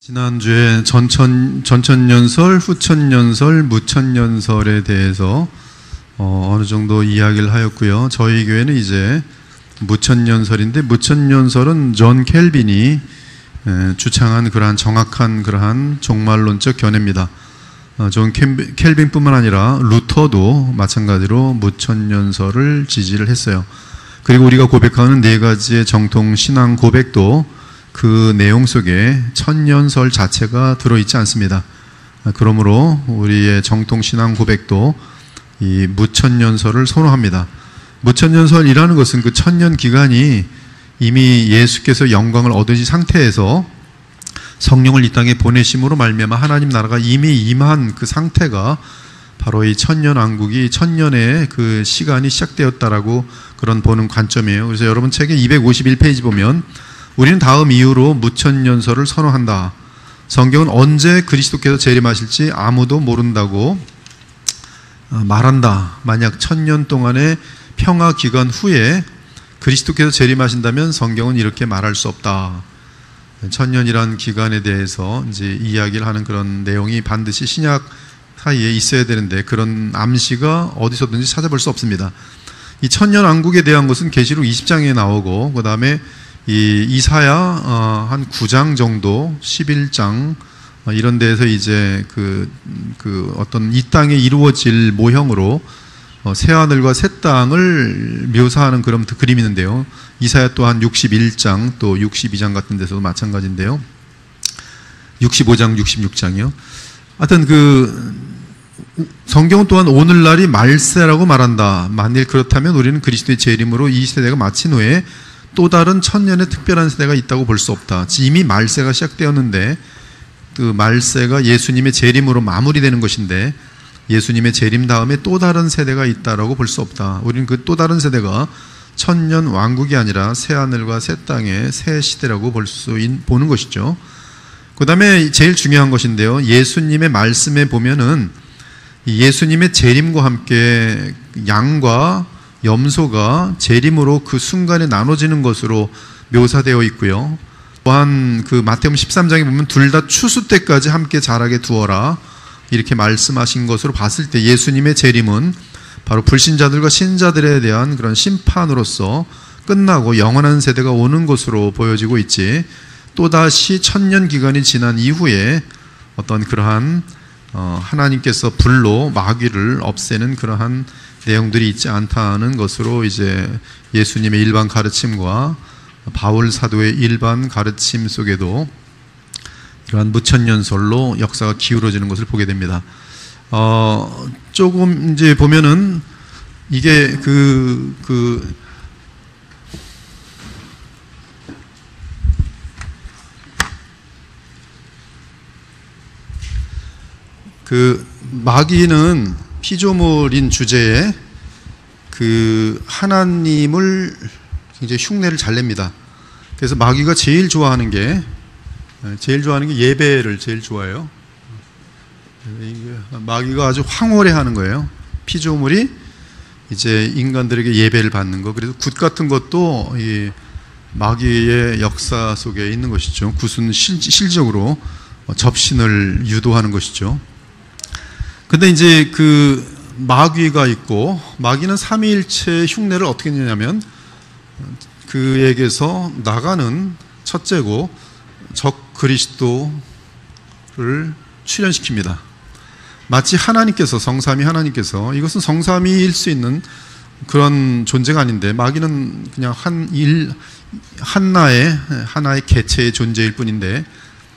지난주에 전천년설, 후천년설, 무천년설에 대해서 어느 정도 이야기를 하였고요. 저희 교회는 이제 무천년설인데, 무천년설은 존 켈빈이 주창한 그러한 정확한 그러한 종말론적 견해입니다. 존 켈빈뿐만 아니라 루터도 마찬가지로 무천년설을 지지를 했어요. 그리고 우리가 고백하는 네 가지의 정통 신앙 고백도 그 내용 속에 천년설 자체가 들어있지 않습니다. 그러므로 우리의 정통 신앙 고백도 이 무천년설을 선호합니다. 무천년설이라는 것은 그 천년 기간이 이미 예수께서 영광을 얻으신 상태에서 성령을 이 땅에 보내심으로 말미암아 하나님 나라가 이미 임한 그 상태가 바로 이 천년 왕국이 천년의 그 시간이 시작되었다라고 그런 보는 관점이에요. 그래서 여러분 책의 251페이지 보면 우리는 다음 이유로 무천년설을 선호한다. 성경은 언제 그리스도께서 재림하실지 아무도 모른다고 말한다. 만약 천년 동안의 평화 기간 후에 그리스도께서 재림하신다면 성경은 이렇게 말할 수 없다. 천년이란 기간에 대해서 이제 이야기를 하는 그런 내용이 반드시 신약 사이에 있어야 되는데 그런 암시가 어디서든지 찾아볼 수 없습니다. 이 천년 왕국에 대한 것은 계시록 20장에 나오고 그 다음에 이 이사야 한 9장 정도, 11장 이런 데에서 이제 그 어떤 이 땅에 이루어질 모형으로 새하늘과 새 땅을 묘사하는 그런 그림이 있는데요. 이사야 또한 61장 또 62장 같은 데서도 마찬가지인데요. 65장, 66장이요. 하여튼 성경은 또한 오늘날이 말세라고 말한다. 만일 그렇다면 우리는 그리스도의 재림으로 이 세대가 마친 후에 또 다른 천년의 특별한 세대가 있다고 볼 수 없다. 이미 말세가 시작되었는데 그 말세가 예수님의 재림으로 마무리되는 것인데 예수님의 재림 다음에 또 다른 세대가 있다라고 볼 수 없다. 우리는 그 또 다른 세대가 천년 왕국이 아니라 새하늘과 새 땅의 새 시대라고 보는 것이죠. 그 다음에 제일 중요한 것인데요. 예수님의 말씀에 보면은 예수님의 재림과 함께 양과 염소가 재림으로 그 순간에 나눠지는 것으로 묘사되어 있고요. 또한 그 마태복음 13장에 보면 둘 다 추수 때까지 함께 자라게 두어라 이렇게 말씀하신 것으로 봤을 때 예수님의 재림은 바로 불신자들과 신자들에 대한 그런 심판으로서 끝나고 영원한 세대가 오는 것으로 보여지고 있지, 또다시 천년 기간이 지난 이후에 어떤 그러한 하나님께서 불로 마귀를 없애는 그러한 내용들이 있지 않다는 것으로 이제 예수님의 일반 가르침과 바울 사도의 일반 가르침 속에도 이러한 무천년설로 역사가 기울어지는 것을 보게 됩니다. 조금 이제 보면은 이게 마귀는 피조물인 주제에 하나님을 굉장히 흉내를 잘 냅니다. 그래서 마귀가 제일 좋아하는 게 예배를 제일 좋아해요. 마귀가 아주 황홀해 하는 거예요. 피조물이 이제 인간들에게 예배를 받는 거. 그래서 굿 같은 것도 이 마귀의 역사 속에 있는 것이죠. 굿은 실질적으로 접신을 유도하는 것이죠. 근데 이제 마귀가 있고, 마귀는 삼위일체의 흉내를 어떻게 내냐면 그에게서 나가는 첫째고 적 그리스도를 출현시킵니다. 마치 하나님께서, 성삼위 하나님께서, 이것은 성삼위일 수 있는 그런 존재가 아닌데 마귀는 그냥 하나의 개체의 존재일 뿐인데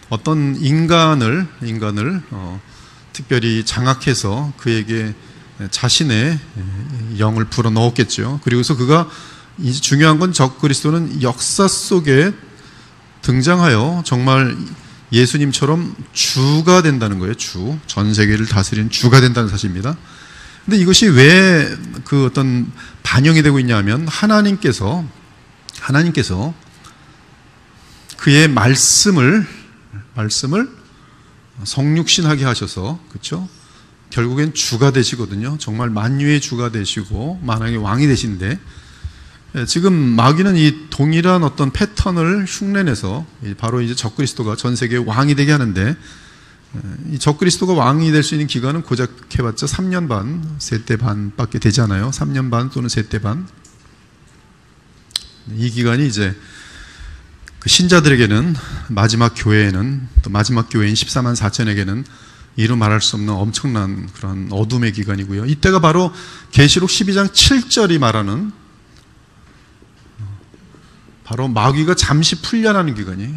어떤 인간을 특별히 장악해서 그에게 자신의 영을 불어넣었겠죠. 그리고서 그가 이제 중요한 건 적 그리스도는 역사 속에 등장하여 정말 예수님처럼 주가 된다는 거예요. 전 세계를 다스리는 주가 된다는 사실입니다. 근데 이것이 왜 어떤 반영이 되고 있냐면 하나님께서 그의 말씀을 성육신하게 하셔서, 그렇죠? 결국엔 주가 되시거든요. 정말 만유의 주가 되시고 만왕의 왕이 되신데 지금 마귀는 이 동일한 어떤 패턴을 흉내내서 바로 이제 적그리스도가 전 세계 왕이 되게 하는데, 이 적그리스도가 왕이 될 수 있는 기간은 고작 해봤자 3년 반, 세대 반밖에 되지 않아요. 3년 반 또는 세대 반. 이 기간이 이제 그 신자들에게는, 마지막 교회에는, 또 마지막 교회인 14만 4천에게는 이루 말할 수 없는 엄청난 그런 어둠의 기간이고요. 이때가 바로 계시록 12장 7절이 말하는 바로 마귀가 잠시 풀려나는 기간이,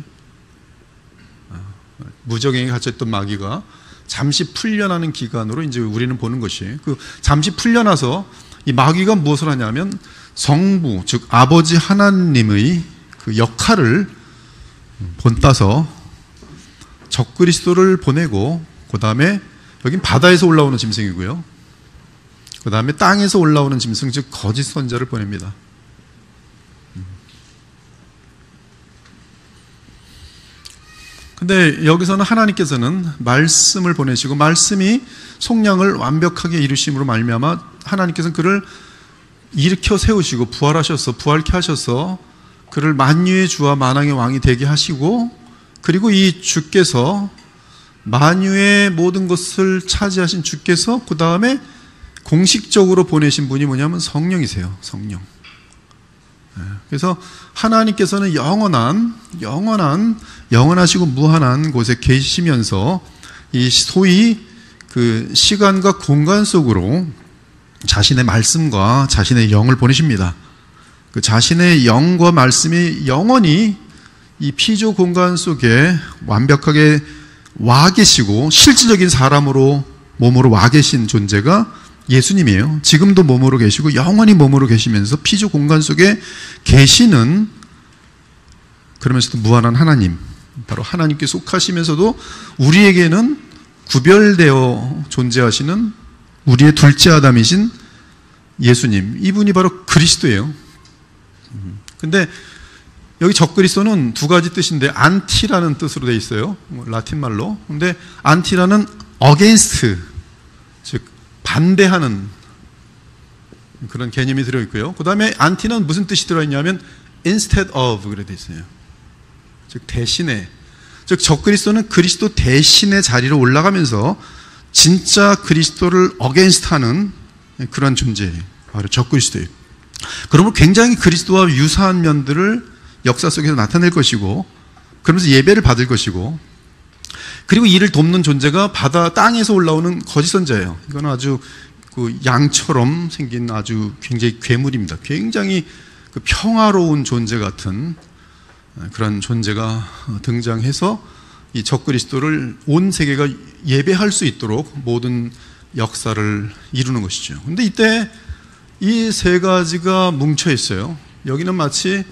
무적행에 갇혔던 마귀가 잠시 풀려나는 기간으로 이제 우리는 보는 것이, 그 잠시 풀려나서 이 마귀가 무엇을 하냐면 성부, 즉 아버지 하나님의 그 역할을 본따서 적그리스도를 보내고, 그 다음에 여긴 바다에서 올라오는 짐승이고요, 그 다음에 땅에서 올라오는 짐승, 즉 거짓 선자를 보냅니다. 근데 여기서는 하나님께서는 말씀을 보내시고, 말씀이 속량을 완벽하게 이루심으로 말미암아 하나님께서는 그를 일으켜 세우시고 부활하셔서, 부활케 하셔서 그를 만유의 주와 만왕의 왕이 되게 하시고, 그리고 이 주께서, 만유의 모든 것을 차지하신 주께서 그 다음에 공식적으로 보내신 분이 뭐냐면 성령이세요. 성령. 그래서 하나님께서는 영원하시고 무한한 곳에 계시면서 이 소위 그 시간과 공간 속으로 자신의 말씀과 자신의 영을 보내십니다. 그 자신의 영과 말씀이 영원히 이 피조 공간 속에 완벽하게 와 계시고, 실질적인 사람으로, 몸으로 와 계신 존재가 예수님이에요. 지금도 몸으로 계시고 영원히 몸으로 계시면서 피조 공간 속에 계시는, 그러면서도 무한한 하나님, 바로 하나님께 속하시면서도 우리에게는 구별되어 존재하시는 우리의 둘째 아담이신 예수님, 이분이 바로 그리스도예요. 근데 여기 적그리스도는 두 가지 뜻인데, 안티라는 뜻으로 되어 있어요, 라틴 말로. 근데 안티라는 against, 즉 반대하는 그런 개념이 들어있고요. 그 다음에 안티는 무슨 뜻이 들어있냐면 instead of, 그래 되어 있어요. 즉 대신에, 즉 적그리스도는 그리스도 대신의 자리로 올라가면서 진짜 그리스도를 against 하는 그런 존재예요. 바로 적그리스도예요. 그러므로 굉장히 그리스도와 유사한 면들을 역사 속에서 나타낼 것이고, 그러면서 예배를 받을 것이고, 그리고 이를 돕는 존재가 바다, 땅에서 올라오는 거짓 선자예요. 이건 아주 그 양처럼 생긴 아주 굉장히 괴물입니다. 굉장히 그 평화로운 존재 같은 그런 존재가 등장해서 이 적그리스도를 온 세계가 예배할 수 있도록 모든 역사를 이루는 것이죠. 근데 이때 이 세 가지가 뭉쳐 있어요. 여기는 마치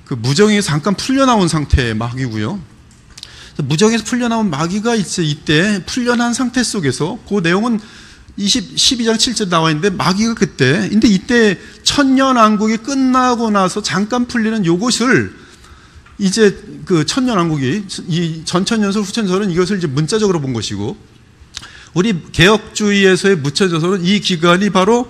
그 무정에서 잠깐 풀려나온 상태의 마귀고요. 무정에서 풀려나온 마귀가 이때 풀려난 상태 속에서, 그 내용은 12장 7절 나와 있는데, 마귀가 그때, 근데 이때 천년왕국이 끝나고 나서 잠깐 풀리는 요것을 이제 그 천년왕국이, 이 전천년설 후천년설은 이것을 이제 문자적으로 본 것이고, 우리 개혁주의에서의 묻혀져서는 이 기간이 바로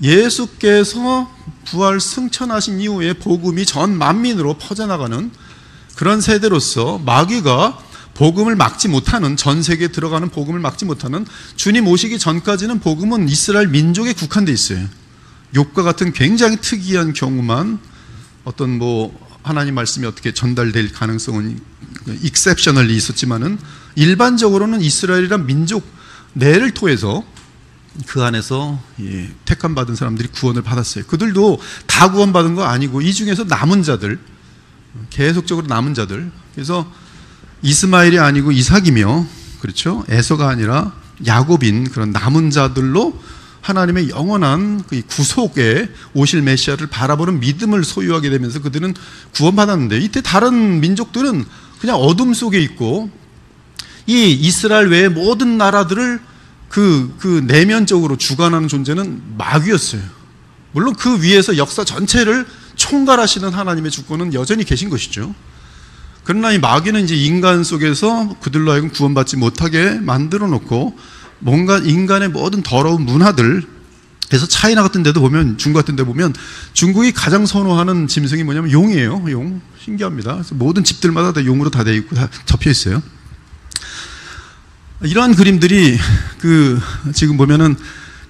예수께서 부활 승천하신 이후에 복음이 전 만민으로 퍼져나가는 그런 세대로서, 마귀가 복음을 막지 못하는, 전 세계에 들어가는 복음을 막지 못하는, 주님 오시기 전까지는 복음은 이스라엘 민족에 국한되어 있어요. 욥과 같은 굉장히 특이한 경우만 어떤 하나님 말씀이 어떻게 전달될 가능성은 exceptionally 있었지만은, 일반적으로는 이스라엘이란 민족 내를 통해서 그 안에서 택함 받은 사람들이 구원을 받았어요. 그들도 다 구원받은 거 아니고, 이 중에서 남은 자들, 계속적으로 남은 자들, 그래서 이스마엘이 아니고 이삭이며, 그렇죠, 에서가 아니라 야곱인 그런 남은 자들로 하나님의 영원한 그 구속에 오실 메시아를 바라보는 믿음을 소유하게 되면서 그들은 구원받았는데, 이때 다른 민족들은 그냥 어둠 속에 있고, 이 이스라엘 외의 모든 나라들을 그 내면적으로 주관하는 존재는 마귀였어요. 물론 그 위에서 역사 전체를 총괄하시는 하나님의 주권은 여전히 계신 것이죠. 그러나 이 마귀는 이제 인간 속에서 그들로 하여금 구원받지 못하게 만들어 놓고, 뭔가 인간의 모든 더러운 문화들, 그래서 차이나 같은 데도 보면, 중국 같은 데 보면 중국이 가장 선호하는 짐승이 뭐냐면 용이에요. 용. 신기합니다. 그래서 모든 집들마다 다 용으로 다 되어 있고 다 접혀 있어요. 이러한 그림들이 지금 보면은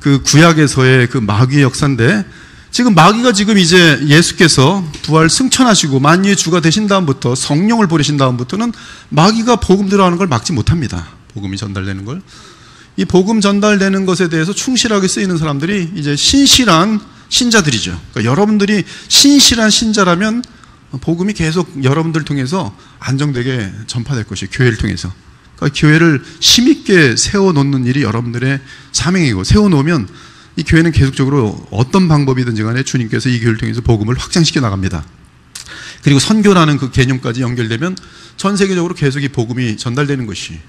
그 구약에서의 그 마귀의 역사인데, 지금 마귀가 지금 이제 예수께서 부활 승천하시고 만유의 주가 되신 다음부터, 성령을 보내신 다음부터는 마귀가 복음 들어가는 걸 막지 못합니다. 복음이 전달되는 걸. 이 복음 전달되는 것에 대해서 충실하게 쓰이는 사람들이 이제 신실한 신자들이죠. 그러니까 여러분들이 신실한 신자라면 복음이 계속 여러분들 통해서 안정되게 전파될 것이에요. 교회를 통해서. 그러니까 교회를 힘있게 세워놓는 일이 여러분들의 사명이고, 세워놓으면 이 교회는 계속적으로 어떤 방법이든지 간에 주님께서 이 교회를 통해서 복음을 확장시켜 나갑니다. 그리고 선교라는 그 개념까지 연결되면 전 세계적으로 계속 이 복음이 전달되는 것이,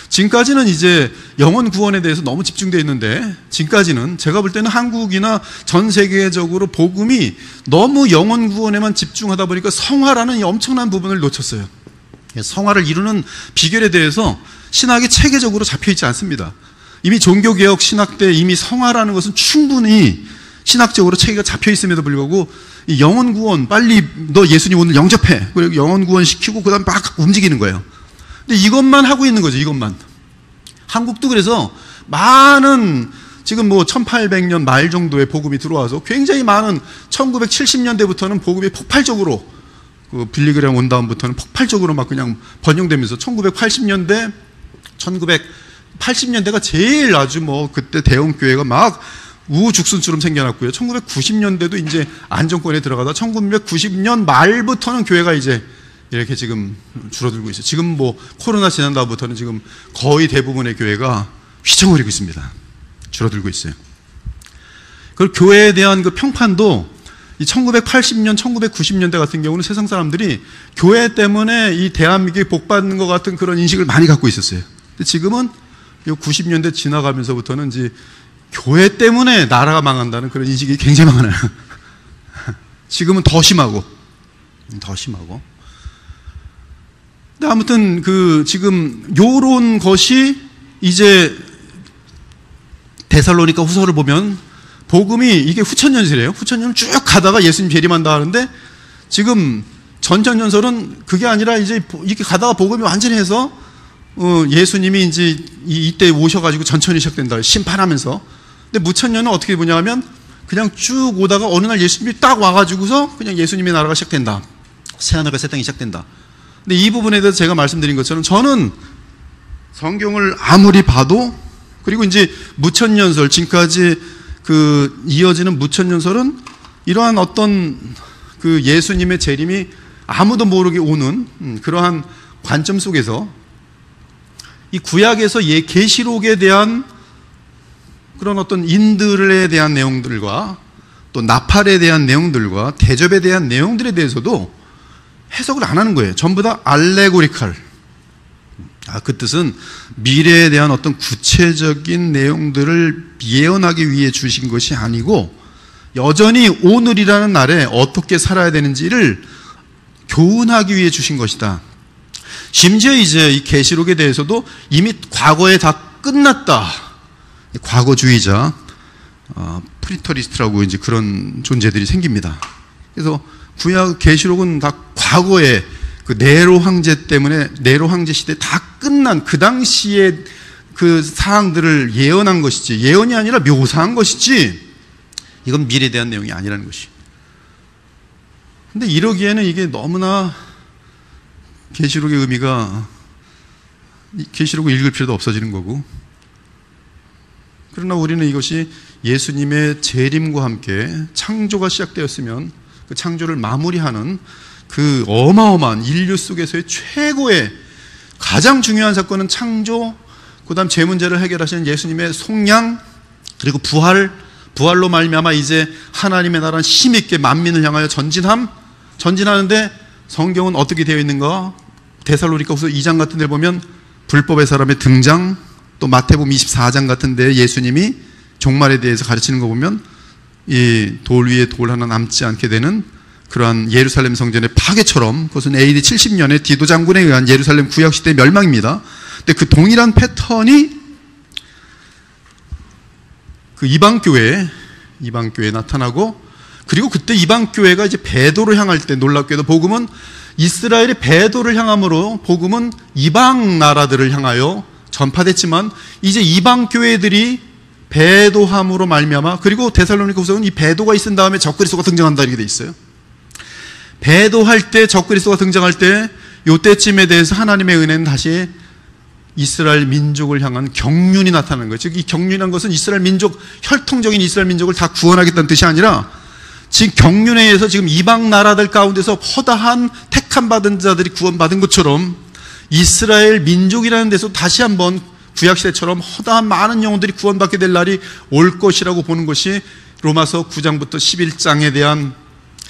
지금까지는 이제 영혼 구원에 대해서 너무 집중되어 있는데, 지금까지는 제가 볼 때는 한국이나 전 세계적으로 복음이 너무 영혼 구원에만 집중하다 보니까 성화라는 이 엄청난 부분을 놓쳤어요. 성화를 이루는 비결에 대해서 신학이 체계적으로 잡혀있지 않습니다. 이미 종교개혁 신학 때 이미 성화라는 것은 충분히 신학적으로 체계가 잡혀있음에도 불구하고 이 영혼 구원, 빨리 너 예수님 오늘 영접해, 그리고 영혼 구원 시키고 그 다음 막 움직이는 거예요. 근데 이것만 하고 있는 거죠. 이것만. 한국도 그래서 많은, 지금 뭐 1800년 말 정도의 복음이 들어와서 굉장히 많은, 1970년대부터는 복음이 폭발적으로, 그 빌리그램 온 다음부터는 폭발적으로 막 그냥 번영되면서 1980년대, 1980년대가 제일 아주 뭐 그때 대형 교회가 막 우후죽순처럼 생겨났고요. 1990년대도 이제 안정권에 들어가다 1990년 말부터는 교회가 이제 이렇게 지금 줄어들고 있어요. 지금 뭐 코로나 지난 다음부터는 지금 거의 대부분의 교회가 휘청거리고 있습니다. 줄어들고 있어요. 그리고 교회에 대한 그 평판도 이 1980년, 1990년대 같은 경우는 세상 사람들이 교회 때문에 이 대한민국이 복받는 것 같은 그런 인식을 많이 갖고 있었어요. 근데 지금은 이 90년대 지나가면서부터는 이제 교회 때문에 나라가 망한다는 그런 인식이 굉장히 많아요. 지금은 더 심하고. 근데 아무튼 지금 요런 것이 이제 데살로니가 후서를 보면 복음이 이게 후천년설이에요. 후천년 쭉 가다가 예수님 재림한다 하는데, 지금 전천년설은 그게 아니라 이제 이렇게 가다가 복음이 완전히 해서 예수님이 이제 이때 오셔가지고 전천이 시작된다. 심판하면서. 근데 무천년은 어떻게 보냐면 그냥 쭉 오다가 어느 날 예수님이 딱 와가지고서 그냥 예수님의 나라가 시작된다. 새하늘과 새 땅이 시작된다. 근데 이 부분에 대해서 제가 말씀드린 것처럼 저는 성경을 아무리 봐도, 그리고 이제 무천년설, 지금까지 이어지는 무천년설은 이러한 어떤 그 예수님의 재림이 아무도 모르게 오는 그러한 관점 속에서 이 구약에서 계시록에 대한 그런 어떤 인들에 대한 내용들과 또 나팔에 대한 내용들과 대접에 대한 내용들에 대해서도 해석을 안 하는 거예요. 전부 다 알레고리칼. 그 뜻은 미래에 대한 어떤 구체적인 내용들을 예언하기 위해 주신 것이 아니고, 여전히 오늘이라는 날에 어떻게 살아야 되는지를 교훈하기 위해 주신 것이다. 심지어 이제 이 계시록에 대해서도 이미 과거에 다 끝났다. 과거주의자, 프리터리스트라고 이제 그런 존재들이 생깁니다. 그래서 구약 계시록은 다 과거에 그 네로 황제 때문에, 네로 황제 시대 다 끝난 그 당시에 그 사항들을 예언한 것이지, 예언이 아니라 묘사한 것이지, 이건 미래에 대한 내용이 아니라는 것이. 근데 이러기에는 이게 너무나 계시록의 의미가, 계시록을 읽을 필요도 없어지는 거고, 그러나 우리는 이것이 예수님의 재림과 함께 창조가 시작되었으면 그 창조를 마무리하는 그 어마어마한 인류 속에서의 최고의 가장 중요한 사건은 창조, 그 다음 죄 문제를 해결하시는 예수님의 속량, 그리고 부활로 말미암아 이제 하나님의 나라는 힘있게 만민을 향하여 전진하는데, 성경은 어떻게 되어 있는가? 데살로니가후서 2장 같은 데 보면 불법의 사람의 등장, 또 마태복음 24장 같은 데 예수님이 종말에 대해서 가르치는 거 보면 이 돌 위에 돌 하나 남지 않게 되는 그러한 예루살렘 성전의 파괴처럼, 그것은 AD 70년에 디도 장군에 의한 예루살렘 구약시대의 멸망입니다. 근데 그 동일한 패턴이 그 이방교회에 이방교회에 나타나고, 그리고 그때 이방교회가 이제 배도로 향할 때 놀랍게도 복음은 이스라엘의 배도를 향함으로 복음은 이방 나라들을 향하여 전파됐지만, 이제 이방 교회들이 배도함으로 말미암아, 그리고 데살로니가후서는 이 배도가 있은 다음에 적그리스도가 등장한다 이렇게 돼 있어요. 배도할 때, 적그리스도가 등장할 때 요때쯤에 대해서 하나님의 은혜는 다시 이스라엘 민족을 향한 경륜이 나타나는 거예요. 즉 이 경륜이라는 것은 이스라엘 민족, 혈통적인 이스라엘 민족을 다 구원하겠다는 뜻이 아니라, 지금 경륜에 의해서 지금 이방 나라들 가운데서 허다한 택함 받은 자들이 구원받은 것처럼 이스라엘 민족이라는 데서 다시 한번 구약시대처럼 허다한 많은 영혼들이 구원받게 될 날이 올 것이라고 보는 것이 로마서 9장부터 11장에 대한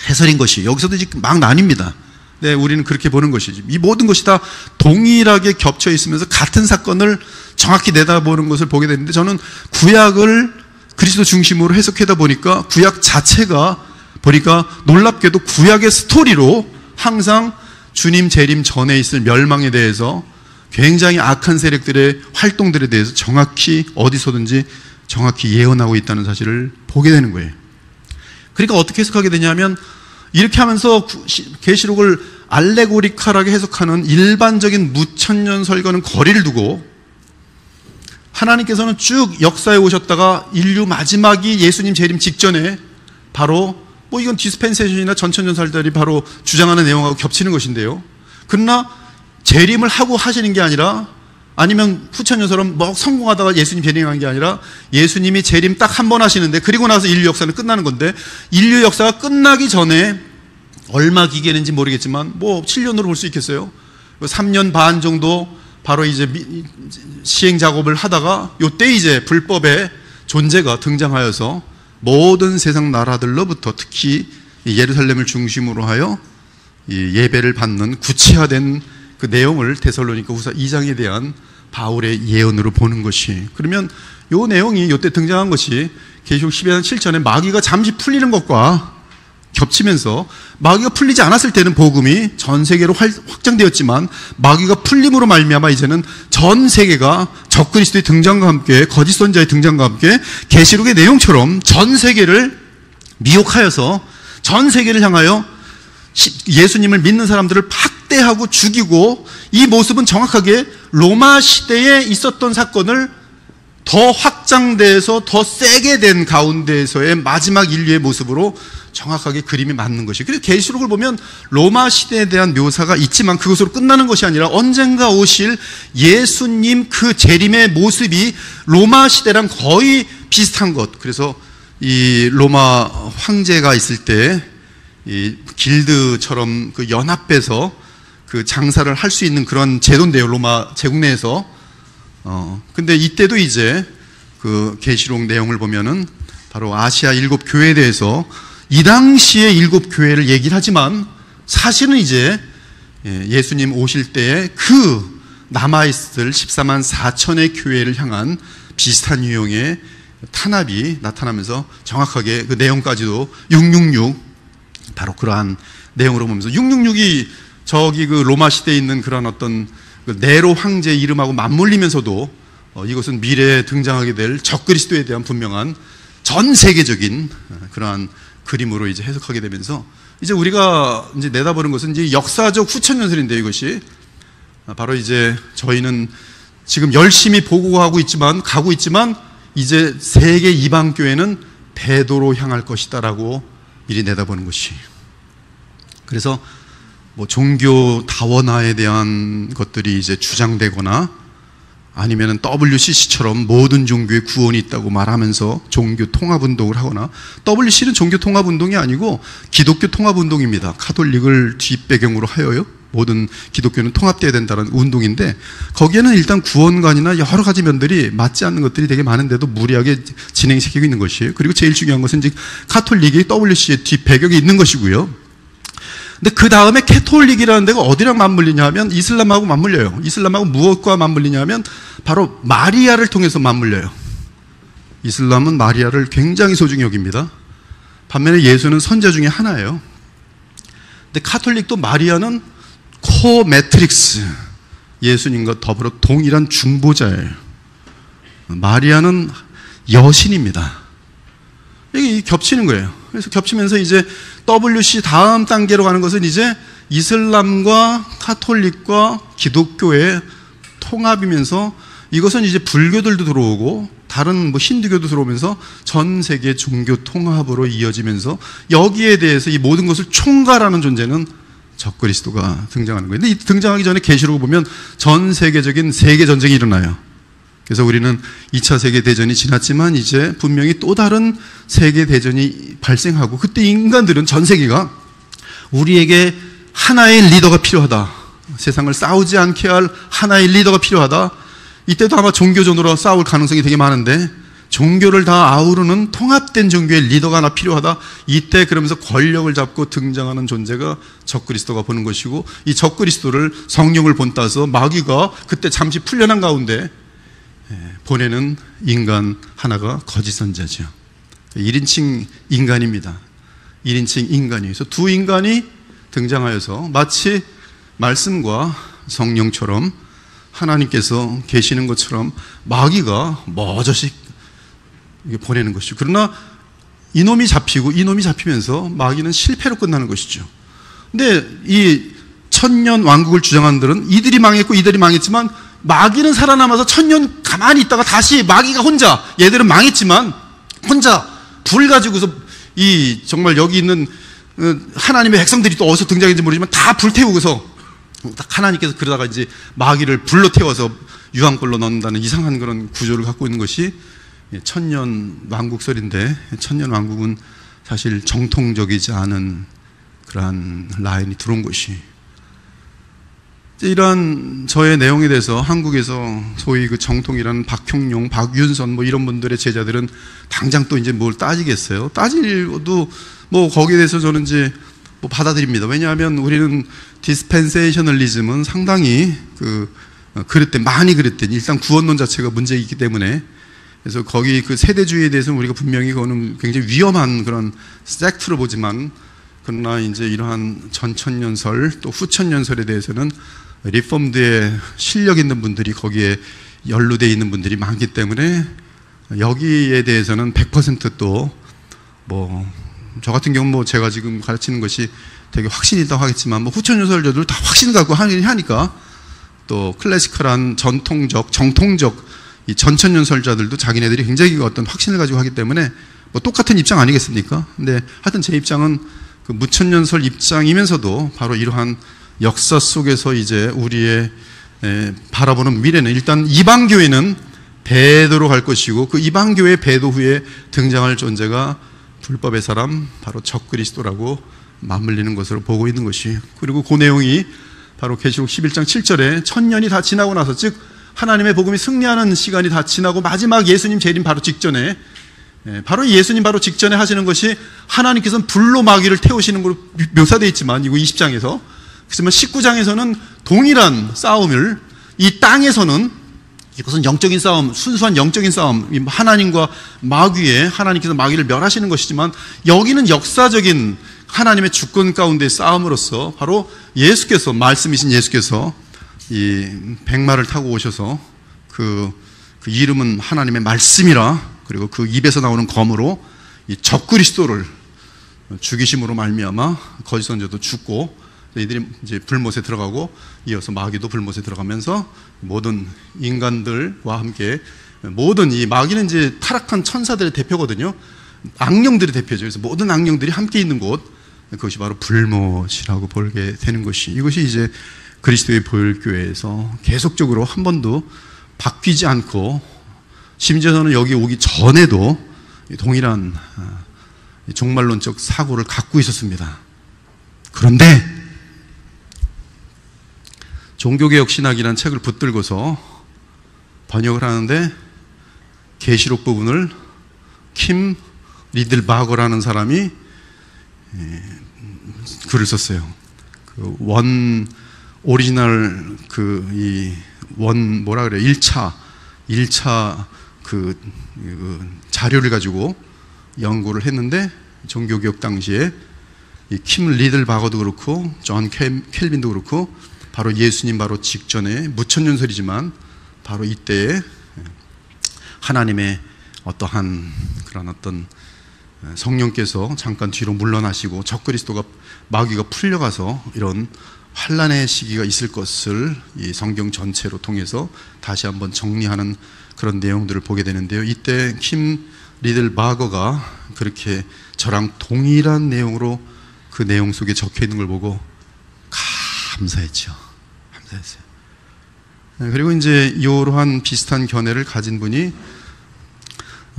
해설인 것이, 여기서도 지금 막 나뉩니다. 네, 우리는 그렇게 보는 것이지. 이 모든 것이 다 동일하게 겹쳐 있으면서 같은 사건을 정확히 내다보는 것을 보게 되는데, 저는 구약을 그리스도 중심으로 해석하다 보니까 구약 자체가 보니까 놀랍게도 구약의 스토리로 항상 주님 재림 전에 있을 멸망에 대해서, 굉장히 악한 세력들의 활동들에 대해서 정확히 어디서든지 정확히 예언하고 있다는 사실을 보게 되는 거예요. 그러니까 어떻게 해석하게 되냐면, 이렇게 하면서 계시록을 알레고리컬하게 해석하는 일반적인 무천년 설과는 거리를 두고, 하나님께서는 쭉 역사에 오셨다가 인류 마지막이 예수님 재림 직전에 바로 이건 디스펜세이션이나 전천년설들이 바로 주장하는 내용하고 겹치는 것인데요. 그러나 재림을 하고 하시는 게 아니라, 아니면 후천년처럼 성공하다가 예수님 재림한 게 아니라, 예수님이 재림 딱 한 번 하시는데 그리고 나서 인류 역사는 끝나는 건데, 인류 역사가 끝나기 전에 얼마 기계는지 모르겠지만 7년으로 볼 수 있겠어요. 3년 반 정도 바로 이제 시행 작업을 하다가 요때 이제 불법의 존재가 등장하여서 모든 세상 나라들로부터 특히 예루살렘을 중심으로 하여 예배를 받는 구체화된 그 내용을 데살로니가후서 2장에 대한 바울의 예언으로 보는 것이, 그러면 요 내용이 요때 등장한 것이 계시록 12장 7절에 마귀가 잠시 풀리는 것과 겹치면서, 마귀가 풀리지 않았을 때는 복음이 전 세계로 확장되었지만, 마귀가 풀림으로 말미암아 이제는 전 세계가 적그리스도의 등장과 함께, 거짓 선자의 등장과 함께 계시록의 내용처럼 전 세계를 미혹하여서 전 세계를 향하여 예수님을 믿는 사람들을 학대하고 죽이고, 이 모습은 정확하게 로마 시대에 있었던 사건을 더 확장돼서 더 세게 된 가운데에서의 마지막 인류의 모습으로 정확하게 그림이 맞는 것이. 그래서 계시록을 보면 로마 시대에 대한 묘사가 있지만 그것으로 끝나는 것이 아니라, 언젠가 오실 예수님 그 재림의 모습이 로마 시대랑 거의 비슷한 것. 그래서 이 로마 황제가 있을 때 이 길드처럼 그 연합해서 그 장사를 할 수 있는 그런 제도인데요, 로마 제국 내에서. 근데 이때도 이제 그 계시록 내용을 보면은 바로 아시아 7 교회에 대해서 이 당시에 7 교회를 얘기를 하지만, 사실은 이제 예수님 오실 때에 그 남아있을 14만 4천의 교회를 향한 비슷한 유형의 탄압이 나타나면서 정확하게 그 내용까지도 666 바로 그러한 내용으로 보면서, 666이 저기 그 로마 시대에 있는 그런 어떤 그 네로 황제의 이름하고 맞물리면서도 이것은 미래에 등장하게 될 적그리스도에 대한 분명한 전 세계적인 그러한 그림으로 이제 해석하게 되면서, 이제 우리가 이제 내다보는 것은 이제 역사적 후천연설인데, 이것이 바로 이제 저희는 지금 열심히 가고 있지만 이제 세계 이방 교회는 배도로 향할 것이다라고 이리 내다보는 것이. 그래서 종교 다원화에 대한 것들이 이제 주장되거나, 아니면은 WCC처럼 모든 종교에 구원이 있다고 말하면서 종교 통합 운동을 하거나, WC는 종교 통합 운동이 아니고 기독교 통합 운동입니다. 카톨릭을 뒷배경으로 하여요. 모든 기독교는 통합되어야 된다는 운동인데, 거기에는 일단 구원관이나 여러 가지 면들이 맞지 않는 것들이 되게 많은데도 무리하게 진행시키고 있는 것이에요. 그리고 제일 중요한 것은 이제 카톨릭이 WC의 뒷배경에 있는 것이고요. 근데 그 다음에 캐톨릭이라는 데가 어디랑 맞물리냐 하면 이슬람하고 맞물려요. 이슬람하고 무엇과 맞물리냐 하면 바로 마리아를 통해서 맞물려요. 이슬람은 마리아를 굉장히 소중히 여깁니다. 반면에 예수는 선자 중에 하나예요. 근데 카톨릭도 마리아는 코매트릭스, 예수님과 더불어 동일한 중보자예요. 마리아는 여신입니다. 이게 겹치는 거예요. 그래서 겹치면서 이제 WC 다음 단계로 가는 것은 이제 이슬람과 카톨릭과 기독교의 통합이면서 이것은 이제 불교들도 들어오고 다른 뭐 힌두교도 들어오면서 전 세계 종교 통합으로 이어지면서 여기에 대해서 이 모든 것을 총괄하는 존재는 적그리스도가 등장하는 거예요. 근데 이 등장하기 전에 계시록을 보면 전 세계적인 세계 전쟁이 일어나요. 그래서 우리는 2차 세계대전이 지났지만 이제 분명히 또 다른 세계대전이 발생하고 그때 인간들은 전 세계가 우리에게 하나의 리더가 필요하다. 세상을 싸우지 않게 할 하나의 리더가 필요하다. 이때도 아마 종교전으로 싸울 가능성이 되게 많은데 종교를 다 아우르는 통합된 종교의 리더가 하나 필요하다. 이때 그러면서 권력을 잡고 등장하는 존재가 적그리스도가 보는 것이고 이 적그리스도를 성령을 본따서 마귀가 그때 잠시 풀려난 가운데 보내는 인간 하나가 거짓 선지자죠. 1인칭 인간입니다. 1인칭 인간이에요. 그래서 두 인간이 등장하여서 마치 말씀과 성령처럼 하나님께서 계시는 것처럼 마귀가 머저씩 보내는 것이죠. 그러나 이놈이 잡히고 이놈이 잡히면서 마귀는 실패로 끝나는 것이죠. 근데 이 천년 왕국을 주장한 들은 이들이 망했고 이들이 망했지만 마귀는 살아남아서 천년 가만히 있다가 다시 마귀가 혼자, 얘들은 망했지만 혼자 불 가지고서 이 정말 여기 있는 하나님의 백성들이 또 어디서 등장했는지 모르지만 다 불태우고서 딱 하나님께서 그러다가 이제 마귀를 불로 태워서 유황불로 넣는다는 이상한 그런 구조를 갖고 있는 것이 천년 왕국설인데, 천년 왕국은 사실 정통적이지 않은 그러한 라인이 들어온 것이, 이러한 저의 내용에 대해서 한국에서 소위 그 정통이라는 박형용, 박윤선 뭐 이런 분들의 제자들은 당장 또 이제 뭘 따지겠어요? 따지고도 뭐 거기에 대해서 저는 이제 뭐 받아들입니다. 왜냐하면 우리는 디스펜세이셔널리즘은 상당히 그릇된, 많이 그릇된, 일단 구원론 자체가 문제가 있기 때문에, 그래서 거기 그 세대주의에 대해서는 우리가 분명히 그거는 굉장히 위험한 그런 섹트로 보지만, 그러나 이제 이러한 전천년설 또 후천년설에 대해서는 리폼드의 실력 있는 분들이 거기에 연루되어 있는 분들이 많기 때문에 여기에 대해서는 100% 또 뭐 저 같은 경우 뭐 제가 지금 가르치는 것이 되게 확신이 있다고 하겠지만 뭐 후천년설자들 다 확신 갖고 하니까 또 클래시컬한 전통적 정통적 이 전천년설자들도 자기네들이 굉장히 어떤 확신을 가지고 하기 때문에 뭐 똑같은 입장 아니겠습니까? 근데 하여튼 제 입장은 그 무천년설 입장이면서도 바로 이러한 역사 속에서 이제 우리의 바라보는 미래는, 일단 이방교회는 배도로 갈 것이고 그 이방교회 배도 후에 등장할 존재가 불법의 사람, 바로 적그리스도라고 맞물리는 것으로 보고 있는 것이, 그리고 그 내용이 바로 계시록 11장 7절에 천년이 다 지나고 나서, 즉 하나님의 복음이 승리하는 시간이 다 지나고 마지막 예수님 재림 바로 직전에, 바로 예수님 바로 직전에 하시는 것이 하나님께서는 불로 마귀를 태우시는 걸로 묘사되어 있지만, 이거 20장에서, 그렇지만 19장에서는 동일한 싸움을, 이 땅에서는 이것은 영적인 싸움, 순수한 영적인 싸움, 하나님과 마귀의, 하나님께서 마귀를 멸하시는 것이지만, 여기는 역사적인 하나님의 주권 가운데 싸움으로서 바로 예수께서, 말씀이신 예수께서 이 백마를 타고 오셔서 그 이름은 하나님의 말씀이라, 그리고 그 입에서 나오는 검으로 이 적그리스도를 죽이심으로 말미암아 거짓 선지자도 죽고, 이들이 이제 불못에 들어가고 이어서 마귀도 불못에 들어가면서 모든 인간들과 함께, 모든 이 마귀는 이제 타락한 천사들의 대표거든요. 악령들의 대표죠. 그래서 모든 악령들이 함께 있는 곳, 그것이 바로 불못이라고 보게 되는 것이, 이것이 이제 그리스도의 보혈교회에서 계속적으로 한 번도 바뀌지 않고, 심지어는 여기 오기 전에도 동일한 종말론적 사고를 갖고 있었습니다. 그런데 종교개혁 신학이라는 책을 붙들고서 번역을 하는데 계시록 부분을 킴 리들바거라는 사람이 글을 썼어요. 그 원 오리지널 뭐라 그래요? 1차 그 자료를 가지고 연구를 했는데, 종교개혁 당시에 이 킴 리들바거도 그렇고 존 켈빈도 그렇고 바로 예수님 바로 직전에 무천년설이지만 바로 이때에 하나님의 어떠한 그런 어떤 성령께서 잠깐 뒤로 물러나시고 적그리스도가 마귀가 풀려가서 이런 환란의 시기가 있을 것을 이 성경 전체로 통해서 다시 한번 정리하는 그런 내용들을 보게 되는데요. 이때 킴 리들 바거가 그렇게 저랑 동일한 내용으로 그 내용 속에 적혀 있는 걸 보고 감사했죠. 감사했어요. 그리고 이제 이러한 비슷한 견해를 가진 분이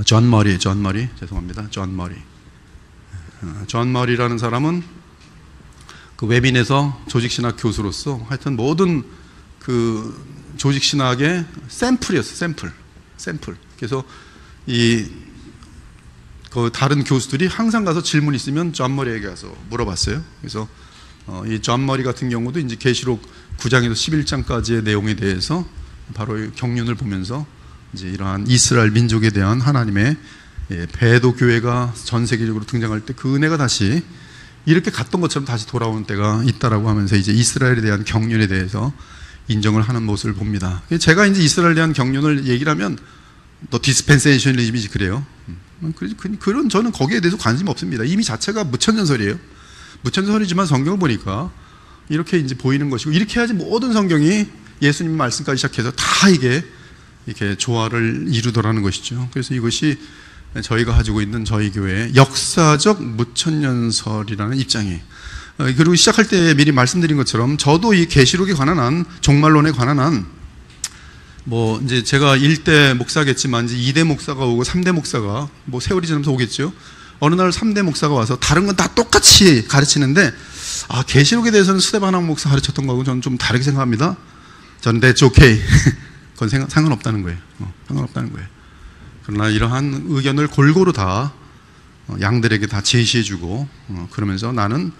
존 머리, 죄송합니다. 존 머리라는 사람은 그 웨빈에서 조직신학 교수로서 하여튼 모든 그 조직신학의 샘플이었어요. 샘플. 그래서 그 다른 교수들이 항상 가서 질문 있으면 존 머리에게 가서 물어봤어요. 그래서 이 존 머리 같은 경우도 이제 계시록 9장에서 11장까지의 내용에 대해서 바로 경륜을 보면서 이제 이러한 이스라엘 민족에 대한 하나님의 배도 교회가 전 세계적으로 등장할 때 그 은혜가 다시 이렇게 갔던 것처럼 다시 돌아오는 때가 있다라고 하면서 이제 이스라엘에 대한 경륜에 대해서 인정을 하는 모습을 봅니다. 제가 이제 이스라엘에 대한 경륜을 얘기를 하면 너 디스펜세이셔널리즘이지 그래요. 그런 저는 거기에 대해서 관심 없습니다. 이미 자체가 무천년설이에요. 무천년설이지만 성경을 보니까 이렇게 이제 보이는 것이고 이렇게 해야지 모든 성경이 예수님 말씀까지 시작해서 다 이게 이렇게 조화를 이루더라는 것이죠. 그래서 이것이 저희가 가지고 있는 저희 교회의 역사적 무천년설이라는 입장이. 그리고 시작할 때 미리 말씀드린 것처럼 저도 이 계시록에 관한 한 종말론에 관한 한 뭐 이제 제가 1대 목사겠지만 이제 2대 목사가 오고 3대 목사가 뭐 세월이 지나면서 오겠죠. 어느 날 3대 목사가 와서 다른 건 다 똑같이 가르치는데 계시록에 대해서는 스데반 목사 가르쳤던 거하고 저는 좀 다르게 생각합니다. 저는 that's okay. 그건 상관없다는 거예요. 상관없다는 거예요. 그러나 이러한 의견을 골고루 다 양들에게 다 제시해주고 그러면서 나는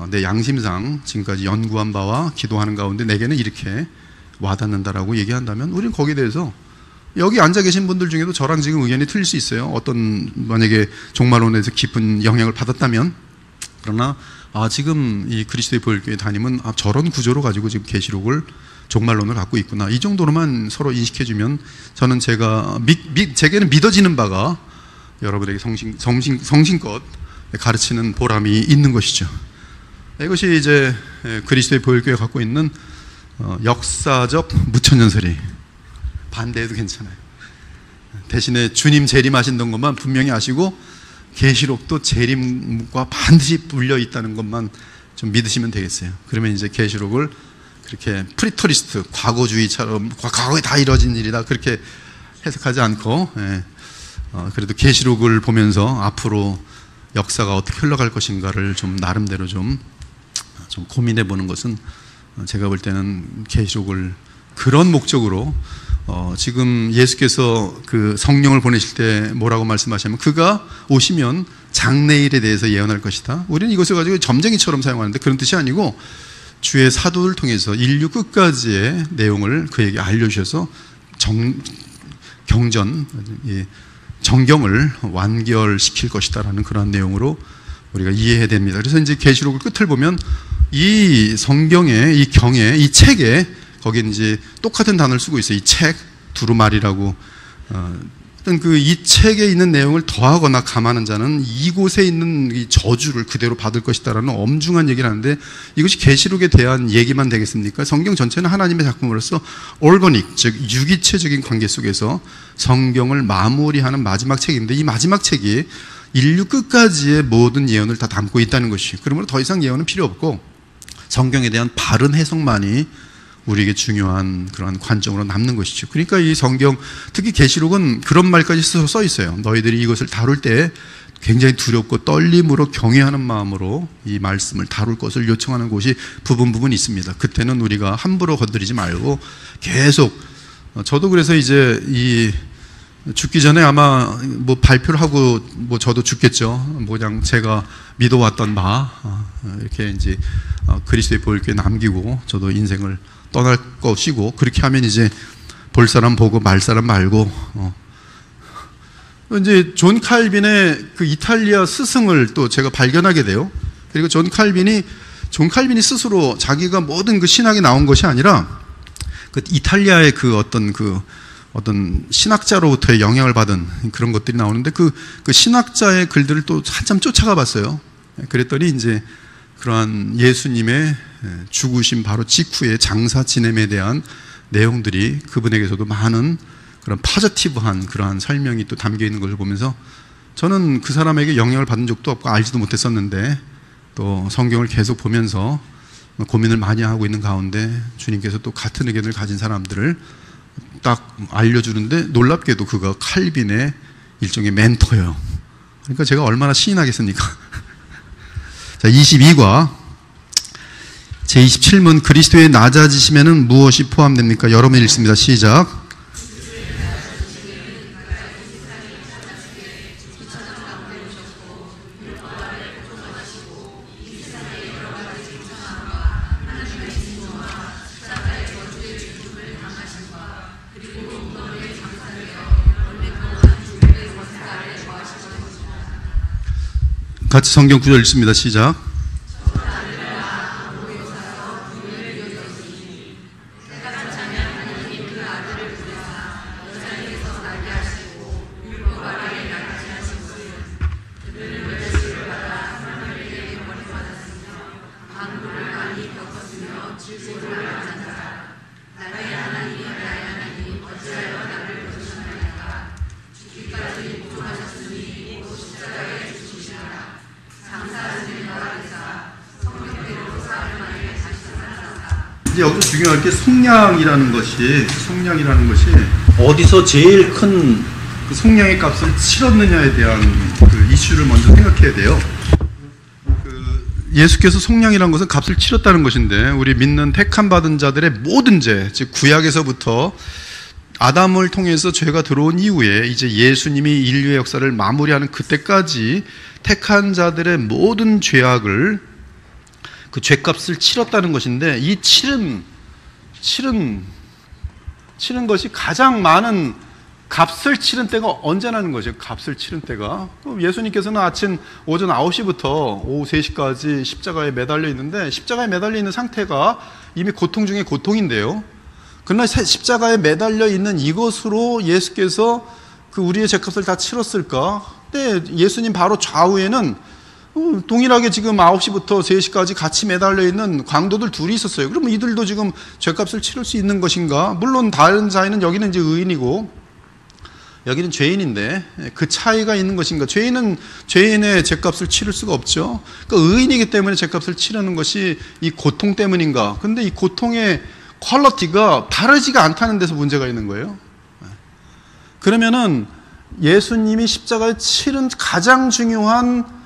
내 양심상 지금까지 연구한 바와 기도하는 가운데 내게는 이렇게 와닿는다라고 얘기한다면 우리는 거기에 대해서 여기 앉아 계신 분들 중에도 저랑 지금 의견이 틀릴 수 있어요. 어떤 만약에 종말론에서 깊은 영향을 받았다면 그러나 지금 이 그리스도의 보혈교회 담임은 저런 구조로 가지고 지금 계시록을 종말론을 갖고 있구나. 이 정도로만 서로 인식해주면 저는 제게는 믿어지는 바가 여러분에게 성심껏 가르치는 보람이 있는 것이죠. 이것이 이제 그리스도의 보혈교회가 갖고 있는 역사적 무천년설이 반대해도 괜찮아요. 대신에 주님 재림하신다는 것만 분명히 아시고 계시록도 재림과 반드시 물려 있다는 것만 좀 믿으시면 되겠어요. 그러면 이제 계시록을 그렇게 프리터리스트 과거주의처럼 과거에 다 이뤄진 일이다 그렇게 해석하지 않고 그래도 계시록을 보면서 앞으로 역사가 어떻게 흘러갈 것인가를 좀 나름대로 좀 고민해 보는 것은 제가 볼 때는 계시록을 그런 목적으로 지금 예수께서 그 성령을 보내실 때 뭐라고 말씀하시냐면 그가 오시면 장래일에 대해서 예언할 것이다. 우리는 이것을 가지고 점쟁이처럼 사용하는데 그런 뜻이 아니고 주의 사도를 통해서 인류 끝까지의 내용을 그에게 알려주셔서 정경을 완결시킬 것이다라는 그런 내용으로 우리가 이해해야 됩니다. 그래서 이제 계시록을 끝을 보면 이 성경의 이 경에 이 책에 거기에 이제 똑같은 단어를 쓰고 있어요. 이 책 두루마리라고 어떤 그 이 책에 있는 내용을 더하거나 감하는 자는 이곳에 있는 이 저주를 그대로 받을 것이다라는 엄중한 얘기를 하는데 이것이 계시록에 대한 얘기만 되겠습니까? 성경 전체는 하나님의 작품으로서 오르거닉 즉 유기체적인 관계 속에서 성경을 마무리하는 마지막 책인데 이 마지막 책이 인류 끝까지의 모든 예언을 다 담고 있다는 것이 그러므로 더 이상 예언은 필요 없고 성경에 대한 바른 해석만이 우리에게 중요한 그러한 관점으로 남는 것이죠. 그러니까 이 성경, 특히 계시록은 그런 말까지 써 있어요. 너희들이 이것을 다룰 때 굉장히 두렵고 떨림으로 경외하는 마음으로 이 말씀을 다룰 것을 요청하는 곳이 부분 있습니다. 그때는 우리가 함부로 건드리지 말고 계속 저도 그래서 이제 이 죽기 전에 아마 뭐 발표를 하고 뭐 저도 죽겠죠. 뭐 그냥 제가 믿어왔던 바 이렇게 이제 그리스도의 보혈교회에 남기고 저도 인생을 떠날 것이고 그렇게 하면 이제 볼 사람 보고 말 사람 말고 이제 존 칼빈의 그 이탈리아 스승을 또 제가 발견하게 돼요. 그리고 존 칼빈이 스스로 자기가 모든 그 신학이 나온 것이 아니라 그 이탈리아의 그 어떤 그 어떤 신학자로부터의 영향을 받은 그런 것들이 나오는데 그 신학자의 글들을 또 한참 쫓아가 봤어요. 그랬더니 이제 그러한 예수님의 죽으심 바로 직후의 장사 지냄에 대한 내용들이 그분에게서도 많은 그런 파저티브한 그러한 설명이 또 담겨 있는 것을 보면서 저는 그 사람에게 영향을 받은 적도 없고 알지도 못했었는데 또 성경을 계속 보면서 고민을 많이 하고 있는 가운데 주님께서 또 같은 의견을 가진 사람들을 딱 알려주는데 놀랍게도 그가 칼빈의 일종의 멘토예요. 그러니까 제가 얼마나 신이 나겠습니까? 자, 22과 제27문 그리스도의 낮아지심에는 무엇이 포함됩니까? 여러 번 읽습니다. 시작. 같이 성경 구절 읽습니다. 시작. 이제 여기서 중요할 게 속량이라는 것이 어디서 제일 큰 그 속량의 값을 치렀느냐에 대한 그 이슈를 먼저 생각해야 돼요. 예수께서 속량이라는 것은 값을 치렀다는 것인데 우리 믿는 택함 받은 자들의 모든 죄, 즉 구약에서부터 아담을 통해서 죄가 들어온 이후에 이제 예수님이 인류의 역사를 마무리하는 그때까지 택한 자들의 모든 죄악을 그 죄값을 치렀다는 것인데 이 치른 것이 가장 많은 값을 치른 때가 언제 나는 거죠? 값을 치른 때가 예수님께서는 오전 9시부터 오후 3시까지 십자가에 매달려 있는데 십자가에 매달려 있는 상태가 이미 고통 중에 고통인데요. 그러나 십자가에 매달려 있는 이것으로 예수께서 그 우리의 죄값을 다 치렀을까? 근데 예수님 바로 좌우에는 동일하게 지금 9시부터 3시까지 같이 매달려 있는 광도들 둘이 있었어요. 그러면 이들도 지금 죄값을 치를 수 있는 것인가? 물론 다른 사이는 여기는 이제 의인이고 여기는 죄인인데 그 차이가 있는 것인가? 죄인은 죄인의 죄값을 치를 수가 없죠. 그러니까 의인이기 때문에 죄값을 치르는 것이 이 고통 때문인가? 근데 이 고통의 퀄리티가 다르지가 않다는 데서 문제가 있는 거예요. 그러면은 예수님이 십자가에 치른 가장 중요한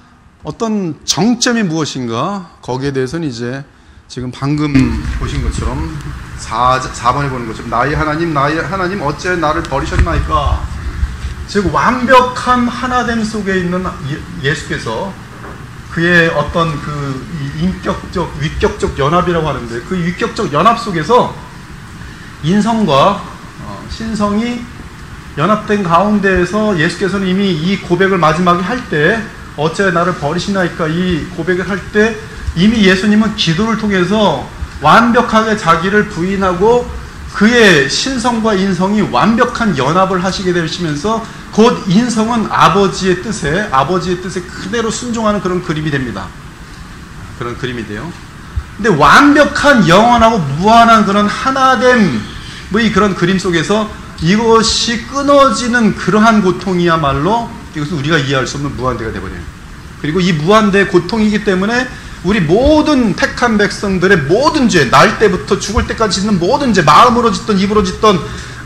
어떤 정점이 무엇인가? 거기에 대해서는 이제 지금 방금 보신 것처럼 4번에 보는 것처럼 나의 하나님 어째 나를 버리셨나이까? 즉 완벽한 하나됨 속에 있는 예수께서 그의 어떤 그 인격적, 위격적 연합이라고 하는데 그 위격적 연합 속에서 인성과 신성이 연합된 가운데에서 예수께서는 이미 이 고백을 마지막에 할 때 어째 나를 버리시나이까 이 고백을 할 때 이미 예수님은 기도를 통해서 완벽하게 자기를 부인하고 그의 신성과 인성이 완벽한 연합을 하시게 되시면서 곧 인성은 아버지의 뜻에 그대로 순종하는 그런 그림이 됩니다. 그런 그림이 돼요. 근데 완벽한 영원하고 무한한 그런 하나됨 이 그런 그림 속에서 이것이 끊어지는 그러한 고통이야말로 이것은 우리가 이해할 수 없는 무한대가 되어버려요. 그리고 이 무한대의 고통이기 때문에 우리 모든 택한 백성들의 모든 죄, 날 때부터 죽을 때까지 짓는 모든 죄, 마음으로 짓던 입으로 짓던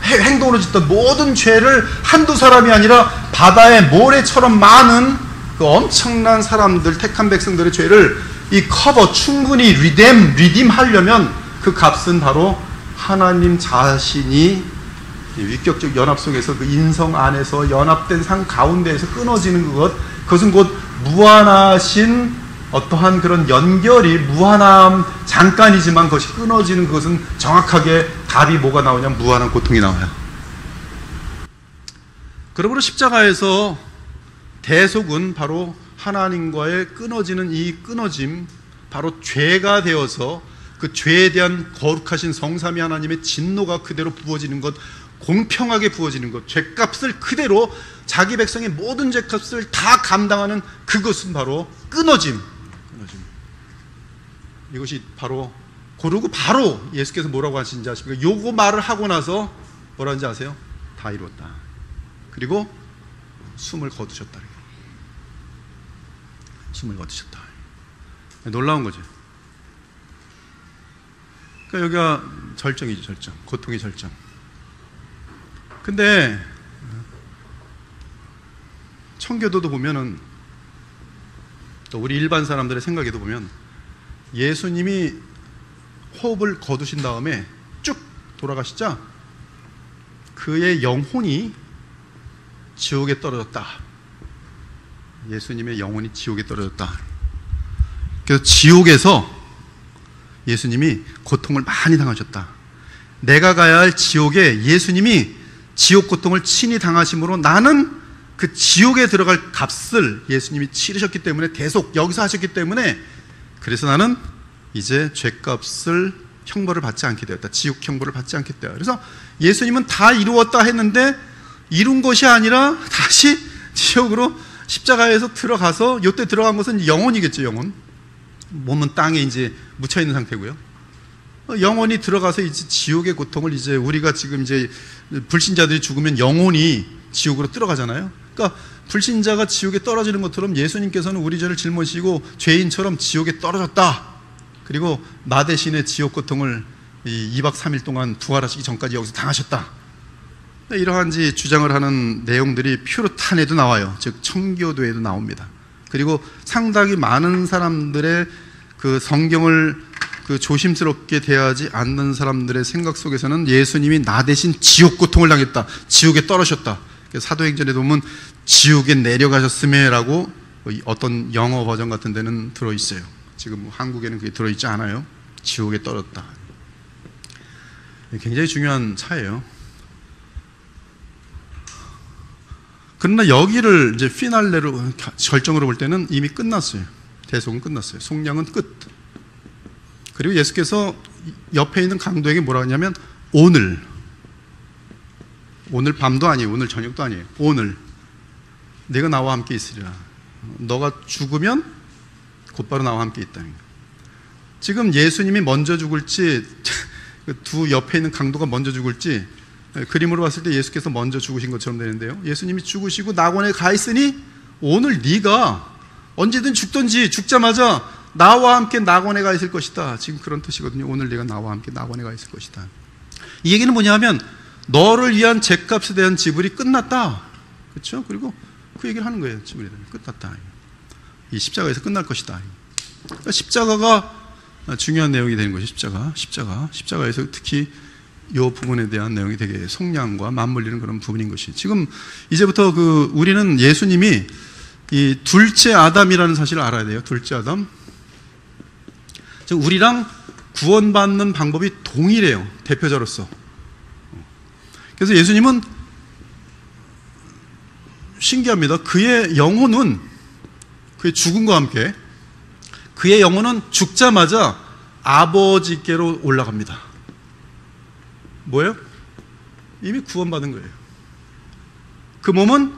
행동으로 짓던 모든 죄를 한두 사람이 아니라 바다의 모래처럼 많은 그 엄청난 사람들, 택한 백성들의 죄를 이 커버 충분히 리딤하려면 그 값은 바로 하나님 자신이 위격적 연합 속에서 그 인성 안에서 연합된 상 가운데에서 끊어지는 그것은 곧 무한하신 어떠한 그런 연결이 무한함 잠깐이지만 그것이 끊어지는 그것은 정확하게 답이 뭐가 나오냐면 무한한 고통이 나와요. 그러므로 십자가에서 대속은 바로 하나님과의 끊어지는 이 끊어짐, 바로 죄가 되어서 그 죄에 대한 거룩하신 성삼위 하나님의 진노가 그대로 부어지는 것, 공평하게 부어지는 것, 죄값을 그대로 자기 백성의 모든 죄값을 다 감당하는 그것은 바로 끊어짐. 이것이 바로 고르고 바로 예수께서 뭐라고 하신지 아십니까? 요거 말을 하고 나서 뭐라 하는지 아세요? 다 이루었다. 그리고 숨을 거두셨다. 숨을 거두셨다. 놀라운 거죠. 그러니까 여기가 절정이죠, 절정. 고통의 절정. 근데 청교도도 보면은 또 우리 일반 사람들의 생각에도 보면 예수님이 호흡을 거두신 다음에 쭉 돌아가시자 그의 영혼이 지옥에 떨어졌다. 예수님의 영혼이 지옥에 떨어졌다. 그래서 지옥에서 예수님이 고통을 많이 당하셨다. 내가 가야 할 지옥에 예수님이 지옥 고통을 친히 당하심으로 나는 그 지옥에 들어갈 값을 예수님이 치르셨기 때문에 대속 여기서 하셨기 때문에 그래서 나는 이제 죄값을 형벌을 받지 않게 되었다. 지옥 형벌을 받지 않게 되었다. 그래서 예수님은 다 이루었다 했는데 이룬 것이 아니라 다시 지옥으로 십자가에서 들어가서 이때 들어간 것은 영혼이겠죠. 영혼. 몸은 땅에 이제 묻혀 있는 상태고요. 영혼이 들어가서 이제 지옥의 고통을 이제 우리가 지금 이제 불신자들이 죽으면 영혼이 지옥으로 들어가잖아요. 그러니까 불신자가 지옥에 떨어지는 것처럼 예수님께서는 우리 죄를 짊어지고 죄인처럼 지옥에 떨어졌다. 그리고 나 대신에 지옥 고통을 2박 3일 동안 부활하시기 전까지 여기서 당하셨다. 이러한지 주장을 하는 내용들이 퓨르탄에도 나와요. 즉 청교도에도 나옵니다. 그리고 상당히 많은 사람들의 그 성경을 그 조심스럽게 대하지 않는 사람들의 생각 속에서는 예수님이 나 대신 지옥 고통을 당했다. 지옥에 떨어졌다. 사도행전에 보면 지옥에 내려가셨음에라고 어떤 영어 버전 같은 데는 들어있어요. 지금 한국에는 그게 들어있지 않아요. 지옥에 떨어졌다. 굉장히 중요한 차이예요. 그러나 여기를 이제 피날레로 절정으로 볼 때는 이미 끝났어요. 대속은 끝났어요. 속량은 끝. 그리고 예수께서 옆에 있는 강도에게 뭐라 하냐면 오늘 밤도 아니에요. 오늘 저녁도 아니에요. 오늘 내가 나와 함께 있으리라. 너가 죽으면 곧바로 나와 함께 있다. 지금 예수님이 먼저 죽을지 두 옆에 있는 강도가 먼저 죽을지 그림으로 봤을 때 예수께서 먼저 죽으신 것처럼 되는데요. 예수님이 죽으시고 낙원에 가 있으니 오늘 네가 언제든 죽든지 죽자마자 나와 함께 낙원에 가 있을 것이다. 지금 그런 뜻이거든요. 오늘 네가 나와 함께 낙원에 가 있을 것이다. 이 얘기는 뭐냐면 너를 위한 죗값에 대한 지불이 끝났다. 그렇죠? 그리고 그 얘기를 하는 거예요. 지불이 끝났다. 이 십자가에서 끝날 것이다. 그러니까 십자가가 중요한 내용이 되는 것이 십자가에서 특히 이 부분에 대한 내용이 되게 속량과 맞물리는 그런 부분인 것이 지금 이제부터 우리는 예수님이 이 둘째 아담이라는 사실을 알아야 돼요. 둘째 아담. 우리랑 구원받는 방법이 동일해요. 대표자로서. 그래서 예수님은 신기합니다. 그의 영혼은 그의 죽음과 함께 그의 영혼은 죽자마자 아버지께로 올라갑니다. 뭐예요? 이미 구원받은 거예요. 그 몸은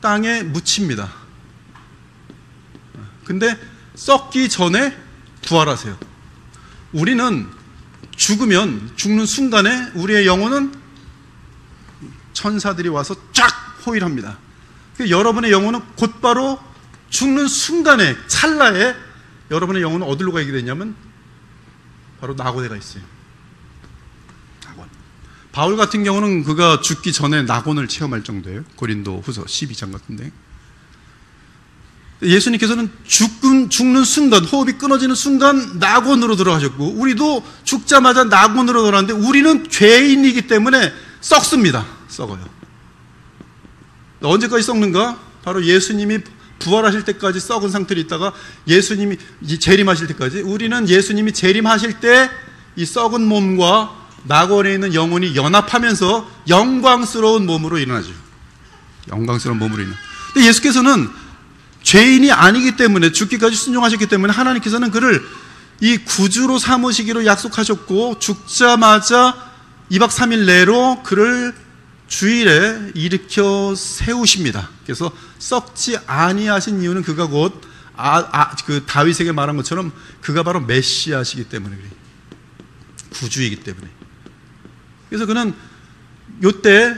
땅에 묻힙니다. 근데 썩기 전에 부활하세요. 우리는 죽는 순간에 우리의 영혼은 천사들이 와서 쫙 호일합니다. 여러분의 영혼은 곧바로 죽는 순간에 찰나에 여러분의 영혼은 어디로 가게 되냐면 바로 낙원에 가 있어요. 낙원. 바울 같은 경우는 그가 죽기 전에 낙원을 체험할 정도예요. 고린도 후서 12장 같은데. 예수님께서는 죽는 순간, 호흡이 끊어지는 순간 낙원으로 들어가셨고 우리도 죽자마자 낙원으로 들어가는데 우리는 죄인이기 때문에 썩습니다. 썩어요. 언제까지 썩는가? 바로 예수님이 부활하실 때까지 썩은 상태로 있다가 예수님이 재림하실 때까지 우리는 예수님이 재림하실 때 이 썩은 몸과 낙원에 있는 영혼이 연합하면서 영광스러운 몸으로 일어나죠. 영광스러운 몸으로 일어나. 근데 예수께서는 죄인이 아니기 때문에 죽기까지 순종하셨기 때문에 하나님께서는 그를 이 구주로 삼으시기로 약속하셨고 죽자마자 2박 3일 내로 그를 주일에 일으켜 세우십니다. 그래서 썩지 아니하신 이유는 그가 곧 그 다윗에게 말한 것처럼 그가 바로 메시아시기 때문에 그래요. 구주이기 때문에. 그래서 그는 요때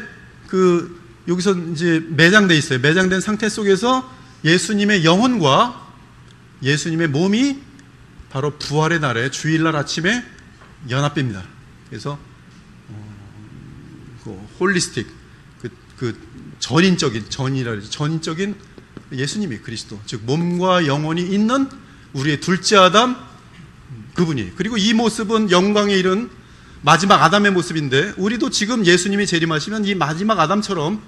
여기서 이제 매장돼 있어요. 매장된 상태 속에서 예수님의 영혼과 예수님의 몸이 바로 부활의 날에 주일날 아침에 연합됩니다. 그래서 홀리스틱, 전인적인 예수님이 그리스도, 즉 몸과 영혼이 있는 우리의 둘째 아담 그분이. 그리고 이 모습은 영광에 이른 마지막 아담의 모습인데 우리도 지금 예수님이 재림하시면 이 마지막 아담처럼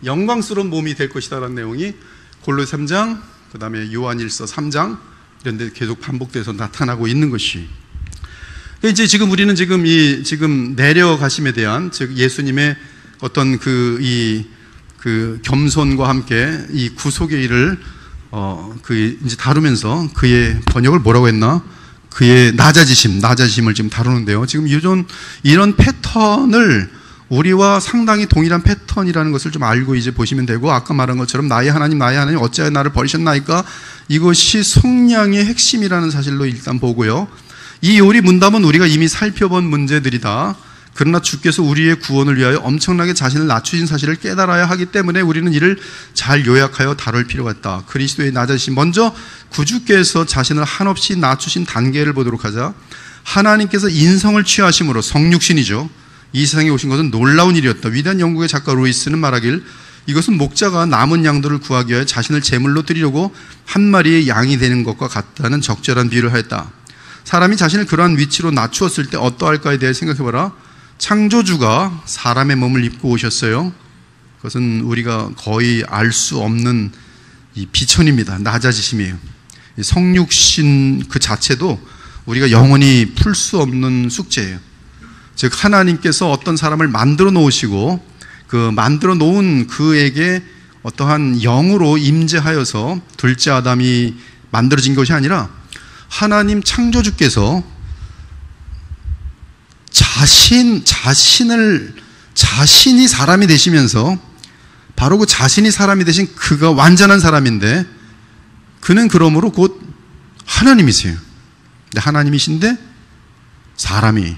영광스러운 몸이 될 것이다라는 내용이 골로새 3장, 그 다음에 요한일서 3장 이런 데 계속 반복돼서 나타나고 있는 것이. 이제 지금 우리는 지금 내려가심에 대한, 즉 예수님의 어떤 그 겸손과 함께 이 구속의 일을 이제 다루면서 그의 번역을 뭐라고 했나? 그의 낮아지심을 지금 다루는데요. 지금 이런 패턴을 우리와 상당히 동일한 패턴이라는 것을 좀 알고 이제 보시면 되고, 아까 말한 것처럼 나의 하나님 어찌하여 나를 버리셨나이까? 이것이 성량의 핵심이라는 사실로 일단 보고요. 이 요리 문답은 우리가 이미 살펴본 문제들이다. 그러나 주께서 우리의 구원을 위하여 엄청나게 자신을 낮추신 사실을 깨달아야 하기 때문에 우리는 이를 잘 요약하여 다룰 필요가 있다. 그리스도의 낮아지심. 먼저 구주께서 자신을 한없이 낮추신 단계를 보도록 하자. 하나님께서 인성을 취하심으로, 성육신이죠, 이 세상에 오신 것은 놀라운 일이었다. 위대한 영국의 작가 로이스는 말하길, 이것은 목자가 남은 양들을 구하기 위하여 자신을 제물로 드리려고 한 마리의 양이 되는 것과 같다는 적절한 비유를 하였다. 사람이 자신을 그러한 위치로 낮추었을 때 어떠할까에 대해 생각해봐라. 창조주가 사람의 몸을 입고 오셨어요. 그것은 우리가 거의 알 수 없는 이 비천입니다. 낮아지심이에요. 성육신 그 자체도 우리가 영원히 풀 수 없는 숙제예요. 즉 하나님께서 어떤 사람을 만들어 놓으시고 그 만들어 놓은 그에게 어떠한 영으로 임재하여서 둘째 아담이 만들어진 것이 아니라 하나님 창조주께서 자신이 사람이 되시면서, 바로 그 자신이 사람이 되신 그가 완전한 사람인데, 그는 그러므로 곧 하나님이세요. 근데 하나님이신데 사람이,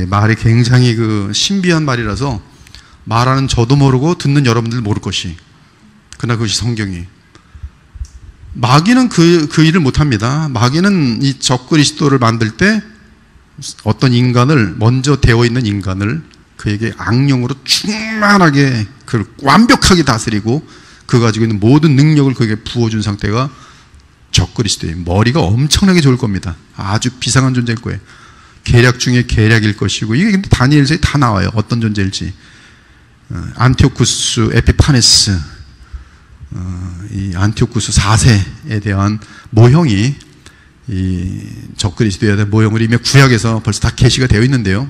말이 굉장히 신비한 말이라서 말하는 저도 모르고 듣는 여러분들 모를 것이, 그러나 그것이 성경이. 마귀는 그 일을 못합니다. 마귀는 이 적그리스도를 만들 때 어떤 인간을, 먼저 되어 있는 인간을 그에게 악령으로 충만하게, 그를 완벽하게 다스리고 그 가지고 있는 모든 능력을 그에게 부어준 상태가 적그리스도예요. 머리가 엄청나게 좋을 겁니다. 아주 비상한 존재일 거예요. 계략 중에 계략일 것이고, 이게 근데 다니엘서에 다 나와요. 어떤 존재일지. 안티오쿠스 에피파네스, 이 안티오쿠스 4세에 대한 모형이, 이 적그리스도에 대한 모형을 이미 구약에서 벌써 다 계시가 되어 있는데요.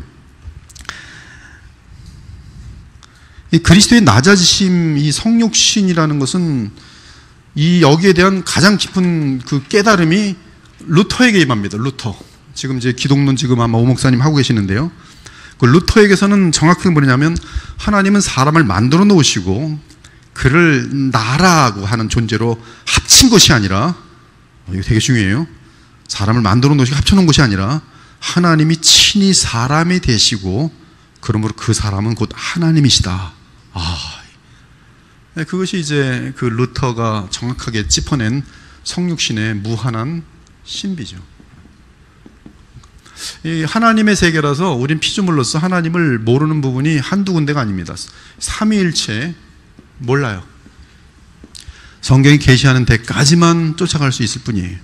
이 그리스도의 낮아지심, 이 성육신이라는 것은 여기에 대한 가장 깊은 그 깨달음이 루터에게 임합니다. 루터. 지금 이제 기독론 지금 아마 오 목사님 하고 계시는데요. 그 루터에게서는 정확하게 뭐냐면, 하나님은 사람을 만들어 놓으시고 그를 나라고 하는 존재로 합친 것이 아니라, 이거 되게 중요해요. 사람을 만들어 놓으시고 합쳐놓은 것이 아니라 하나님이 친히 사람이 되시고, 그러므로 그 사람은 곧 하나님이시다. 그것이 이제 그 루터가 정확하게 짚어낸 성육신의 무한한 신비죠. 이 하나님의 세계라서 우린 피조물로서 하나님을 모르는 부분이 한두 군데가 아닙니다. 삼위일체 몰라요. 성경이 계시하는 데까지만 쫓아갈 수 있을 뿐이에요.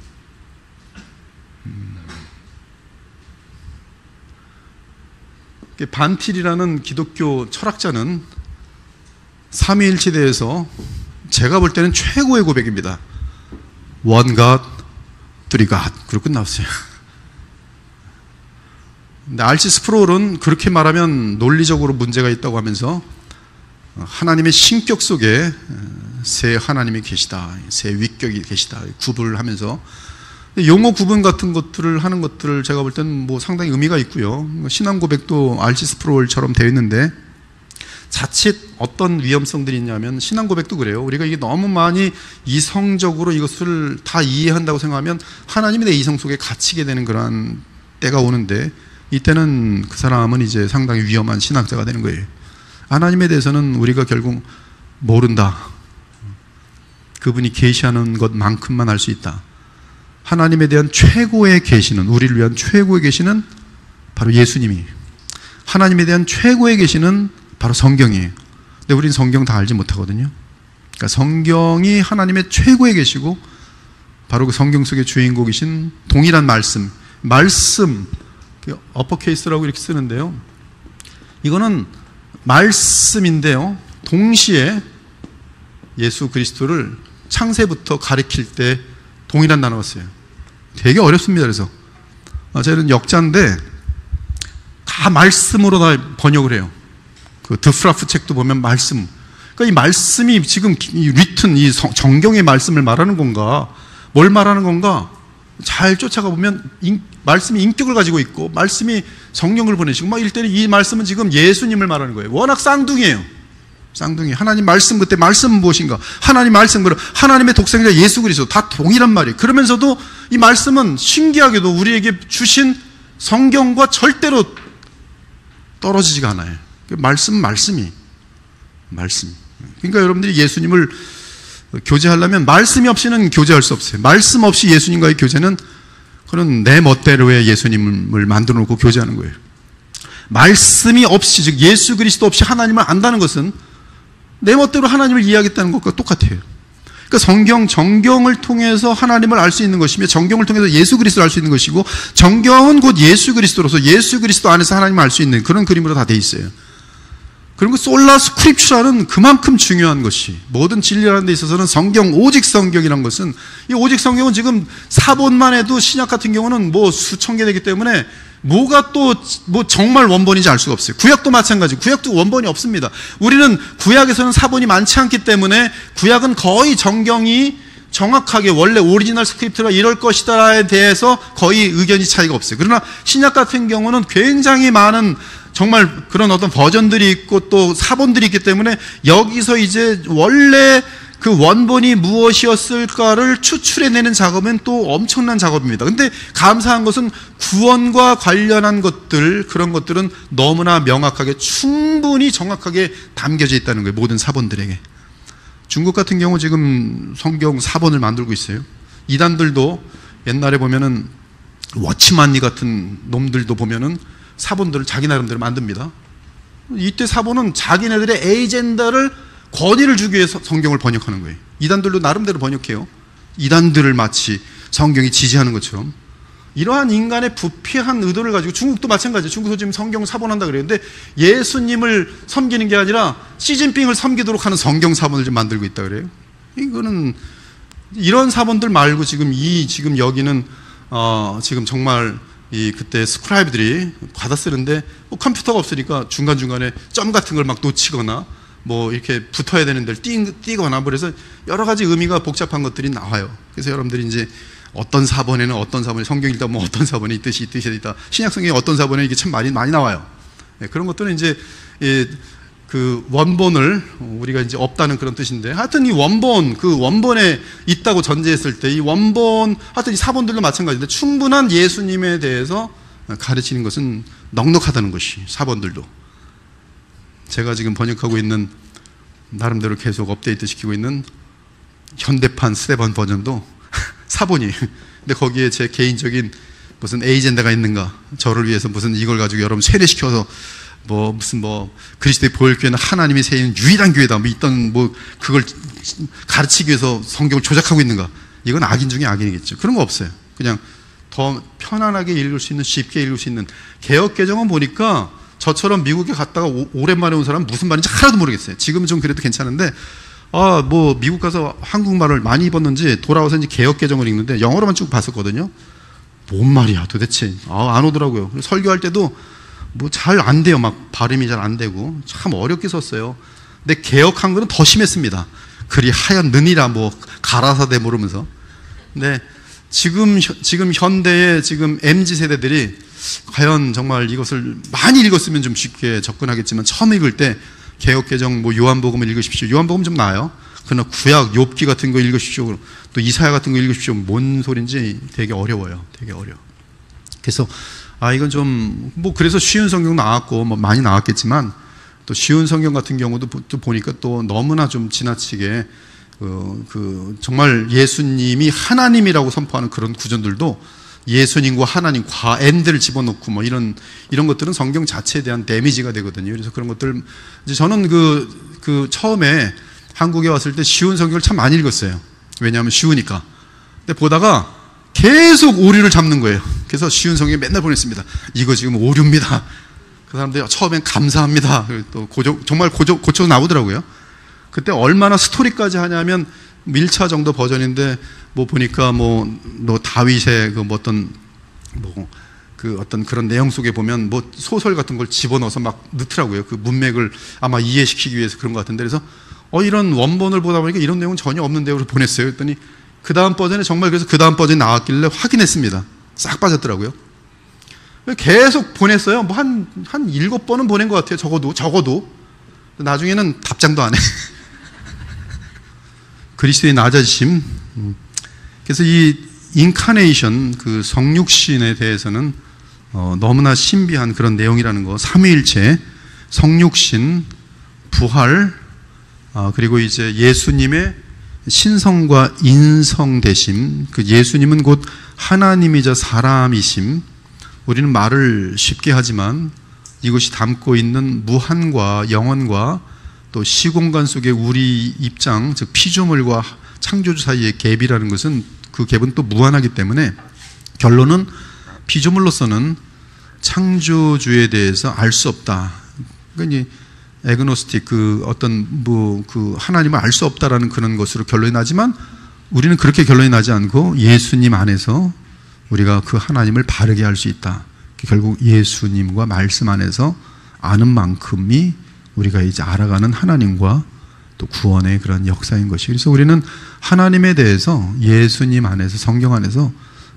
반틸이라는 기독교 철학자는 삼위일체에 대해서 제가 볼 때는 최고의 고백입니다. One God, Three God. 그리고 끝났어요. 근데 알시 스프롤은 그렇게 말하면 논리적으로 문제가 있다고 하면서 하나님의 신격 속에 세 하나님이 계시다, 세 위격이 계시다 구분을 하면서, 용어 구분 같은 것들을 하는 것들을 제가 볼 때는 뭐 상당히 의미가 있고요. 신앙 고백도 알시스 프로월처럼 되어 있는데 자칫 어떤 위험성들이 있냐면 신앙 고백도 그래요. 우리가 이게 너무 많이 이성적으로 이것을 다 이해한다고 생각하면 하나님이 내 이성 속에 갇히게 되는 그러한 때가 오는데 이때는 그 사람은 이제 상당히 위험한 신학자가 되는 거예요. 하나님에 대해서는 우리가 결국 모른다. 그분이 계시하는 것만큼만 알 수 있다. 하나님에 대한 최고의 계시는, 우리를 위한 최고의 계시는 바로 예수님이, 하나님에 대한 최고의 계시는 바로 성경이에요. 근데 우리는 성경 다 알지 못하거든요. 그러니까 성경이 하나님의 최고의 계시고 바로 그 성경 속의 주인공이신 동일한 말씀, 어퍼케이스라고 이렇게 쓰는데요. 이거는 말씀인데요. 동시에 예수 그리스도를 창세부터 가리킬 때 동일한 단어가 써요. 되게 어렵습니다. 그래서 저는 역자인데 다 말씀으로 다 번역을 해요. 그 드프라프 책도 보면 말씀. 그러니까 이 말씀이 지금 이 정경의 말씀을 말하는 건가, 뭘 말하는 건가 잘 쫓아가 보면 말씀이 인격을 가지고 있고 말씀이 성령을 보내시고 막 이럴 때는 이 말씀은 지금 예수님을 말하는 거예요. 워낙 쌍둥이에요. 쌍둥이. 하나님 말씀, 그때 말씀은 무엇인가? 하나님 말씀, 하나님의 독생자 예수 그리스도 다 동일한 말이에요. 그러면서도 이 말씀은 신기하게도 우리에게 주신 성경과 절대로 떨어지지가 않아요. 말씀이. 그러니까 여러분들이 예수님을 교제하려면 말씀이 없이는 교제할 수 없어요. 말씀 없이 예수님과의 교제는 그런 내 멋대로의 예수님을 만들어 놓고 교제하는 거예요. 말씀이 없이, 즉 예수 그리스도 없이 하나님을 안다는 것은 내 멋대로 하나님을 이해하겠다는 것과 똑같아요. 그러니까 정경을 통해서 하나님을 알 수 있는 것이며 정경을 통해서 예수 그리스도를 알 수 있는 것이고 정경은 곧 예수 그리스도로서 예수 그리스도 안에서 하나님을 알 수 있는 그런 그림으로 다 돼 있어요. 그리고 솔라 스크립추라는 그만큼 중요한 것이, 모든 진리라는 데 있어서는 성경, 오직 성경이라는 것은, 이 오직 성경은 지금 사본만 해도 신약 같은 경우는 뭐 수천 개 되기 때문에 뭐가 또 뭐 정말 원본인지 알 수가 없어요. 구약도 마찬가지. 구약도 원본이 없습니다. 우리는 구약에서는 사본이 많지 않기 때문에 구약은 거의 정경이 정확하게 원래 오리지널 스크립트가 이럴 것이다에 대해서 거의 의견이 차이가 없어요. 그러나 신약 같은 경우는 굉장히 많은 정말 그런 어떤 버전들이 있고 또 사본들이 있기 때문에 여기서 이제 원래 그 원본이 무엇이었을까를 추출해내는 작업은 또 엄청난 작업입니다. 근데 감사한 것은 구원과 관련한 것들, 그런 것들은 너무나 명확하게 충분히 정확하게 담겨져 있다는 거예요. 모든 사본들에게. 중국 같은 경우 지금 성경 사본을 만들고 있어요. 이단들도 옛날에 보면은 워치만니 같은 놈들도 보면은 사본들을 자기 나름대로 만듭니다. 이때 사본은 자기네들의 에이젠다를 권위를 주기 위해서 성경을 번역하는 거예요. 이단들도 나름대로 번역해요. 이단들을 마치 성경이 지지하는 것처럼. 이러한 인간의 부패한 의도를 가지고 중국도 마찬가지예요. 중국도 지금 성경 사본한다 그랬는데 예수님을 섬기는 게 아니라 시진핑을 섬기도록 하는 성경 사본을 좀 만들고 있다 그래요. 이거는 이런 사본들 말고 지금 여기는 지금 정말 그때 스크라이브들이 받아 쓰는데 뭐 컴퓨터가 없으니까 중간중간에 점 같은 걸 막 놓치거나 뭐 이렇게 붙어야 되는 데를 띄거나 그래서 여러 가지 의미가 복잡한 것들이 나와요. 그래서 여러분들이 이제 어떤 사본에는 어떤 사본이 성경 읽다 보면 어떤 사본에 이 뜻이 있다. 신약 성경에 어떤 사본에 이게 참 많이 나와요. 네, 그런 것들은 이제 그 원본을 우리가 이제 없다는 그런 뜻인데 하여튼 이 원본에 있다고 전제했을 때 이 원본 하여튼 이 사본들도 마찬가지인데 충분한 예수님에 대해서 가르치는 것은 넉넉하다는 것이 사본들도. 제가 지금 번역하고 있는 나름대로 계속 업데이트 시키고 있는 현대판 스테반 버전도 사본이에요. 근데 거기에 제 개인적인 무슨 에이젠다가 있는가, 저를 위해서 무슨 이걸 가지고 여러분 세례시켜서 무슨 그리스도의 보혈교회는 하나님이 세운 유일한 교회다 그걸 가르치기 위해서 성경을 조작하고 있는가, 이건 악인 중에 악인이겠죠. 그런 거 없어요. 그냥 더 편안하게 읽을 수 있는, 쉽게 읽을 수 있는 개역개정은 보니까 저처럼 미국에 갔다가 오랜만에 온 사람은 무슨 말인지 하나도 모르겠어요. 지금은 좀 그래도 괜찮은데 미국 가서 한국말을 많이 입었는지 돌아와서 이제 개역개정을 읽는데 영어로만 쭉 봤었거든요. 뭔 말이야 도대체. 안 오더라고요. 설교할 때도 잘 안 돼요. 막 발음이 잘 안 되고 참 어렵게 썼어요. 근데 개역한 거는 더 심했습니다. 그리 하얀 느니라 가라사대 모르면서. 근데 지금 현대의 지금 MZ 세대들이 과연 정말 이것을 많이 읽었으면 좀 쉽게 접근하겠지만, 처음 읽을 때 개역개정 뭐 요한복음을 읽으십시오. 요한복음 좀 나아요. 그러나 구약 욥기 같은 거 읽으십시오. 또 이사야 같은 거 읽으십시오. 뭔 소린지 되게 어려워요. 되게 어려워. 그래서 이건 좀 뭐 그래서 쉬운 성경 나왔고 뭐 많이 나왔겠지만, 또 쉬운 성경 같은 경우도 또 보니까 또 너무나 좀 지나치게 정말 예수님이 하나님이라고 선포하는 그런 구절들도 예수님과 하나님 과N들을 집어넣고 뭐 이런 것들은 성경 자체에 대한 데미지가 되거든요. 그래서 그런 것들 이제 저는 처음에 한국에 왔을 때 쉬운 성경을 참 많이 읽었어요. 왜냐하면 쉬우니까. 근데 보다가 계속 오류를 잡는 거예요. 그래서 쉬운 성경에 맨날 보냈습니다. 이거 지금 오류입니다. 그 사람들이 처음엔 감사합니다. 또 정말 고쳐 나오더라고요. 그때 얼마나 스토리까지 하냐면 1차 정도 버전인데 뭐 보니까 다윗의 어떤 그런 내용 속에 보면 뭐 소설 같은 걸 집어넣어서 막 넣더라고요. 그 문맥을 아마 이해시키기 위해서 그런 것 같은데, 그래서 이런 원본을 보다 보니까 이런 내용은 전혀 없는데 로 보냈어요. 그랬더니 그 다음 버전에 정말 그래서 그 다음 버전이 나왔길래 확인했습니다. 싹 빠졌더라고요. 계속 보냈어요. 뭐 한 7번은 보낸 것 같아요. 적어도. 나중에는 답장도 안 해. 그리스도의 낮아지심. 그래서 이 인카네이션, 그 성육신에 대해서는 너무나 신비한 그런 내용이라는 거. 삼위일체, 성육신, 부활, 그리고 이제 예수님의 신성과 인성되심. 그 예수님은 곧 하나님이자 사람이심. 우리는 말을 쉽게 하지만 이것이 담고 있는 무한과 영원과 또 시공간 속의 우리 입장, 즉 피조물과 창조주 사이의 갭이라는 것은, 그 갭은 또 무한하기 때문에 결론은 피조물로서는 창조주에 대해서 알 수 없다. 그러니까 에그노스틱, 하나님을 알 수 없다라는 그런 것으로 결론이 나지만, 우리는 그렇게 결론이 나지 않고 예수님 안에서 우리가 그 하나님을 바르게 알 수 있다. 결국 예수님과 말씀 안에서 아는 만큼이 우리가 이제 알아가는 하나님과 또 구원의 그런 역사인 것이. 그래서 우리는 하나님에 대해서 예수님 안에서, 성경 안에서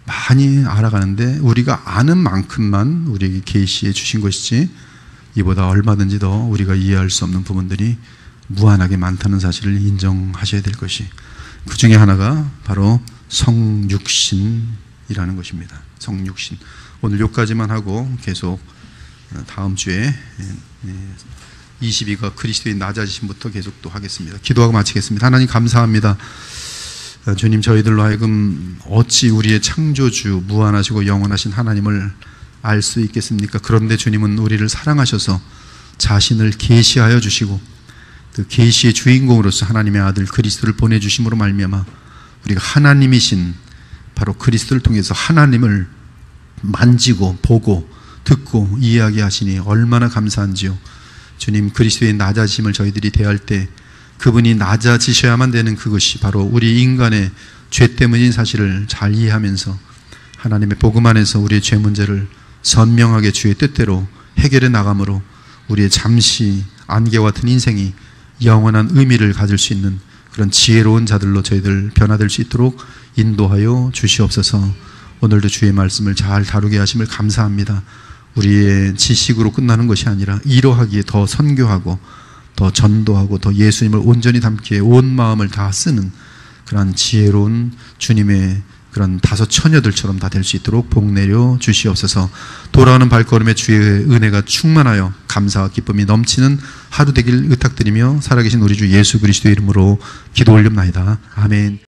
많이 알아가는데, 우리가 아는 만큼만 우리에게 계시해 주신 것이지, 이보다 얼마든지 더 우리가 이해할 수 없는 부분들이 무한하게 많다는 사실을 인정하셔야 될 것이, 그 중에 하나가 바로 성육신이라는 것입니다. 성육신. 오늘 여기까지만 하고 계속 다음 주에 22가 그리스도의 낮아지심부터 계속 또 하겠습니다. 기도하고 마치겠습니다. 하나님 감사합니다. 주님, 저희들로 하여금 어찌 우리의 창조주, 무한하시고 영원하신 하나님을 알 수 있겠습니까? 그런데 주님은 우리를 사랑하셔서 자신을 계시하여 주시고, 그 계시의 주인공으로서 하나님의 아들 그리스도를 보내주심으로 말미암아 우리가 하나님이신 바로 그리스도를 통해서 하나님을 만지고 보고 듣고 이해하게 하시니 얼마나 감사한지요. 주님, 그리스도의 낮아짐을 저희들이 대할 때 그분이 낮아지셔야만 되는 그것이 바로 우리 인간의 죄 때문인 사실을 잘 이해하면서 하나님의 복음 안에서 우리의 죄 문제를 선명하게 주의 뜻대로 해결해 나감으로 우리의 잠시 안개와 같은 인생이 영원한 의미를 가질 수 있는 그런 지혜로운 자들로 저희들 변화될 수 있도록 인도하여 주시옵소서. 오늘도 주의 말씀을 잘 다루게 하심을 감사합니다. 우리의 지식으로 끝나는 것이 아니라 이러하기에 더 선교하고 더 전도하고 더 예수님을 온전히 담기에 온 마음을 다 쓰는 그런 지혜로운 주님의 그런 다섯 처녀들처럼 다 될 수 있도록 복 내려 주시옵소서. 돌아오는 발걸음에 주의 은혜가 충만하여 감사와 기쁨이 넘치는 하루 되길 의탁드리며 살아계신 우리 주 예수 그리스도의 이름으로 기도 올립나이다. 아멘.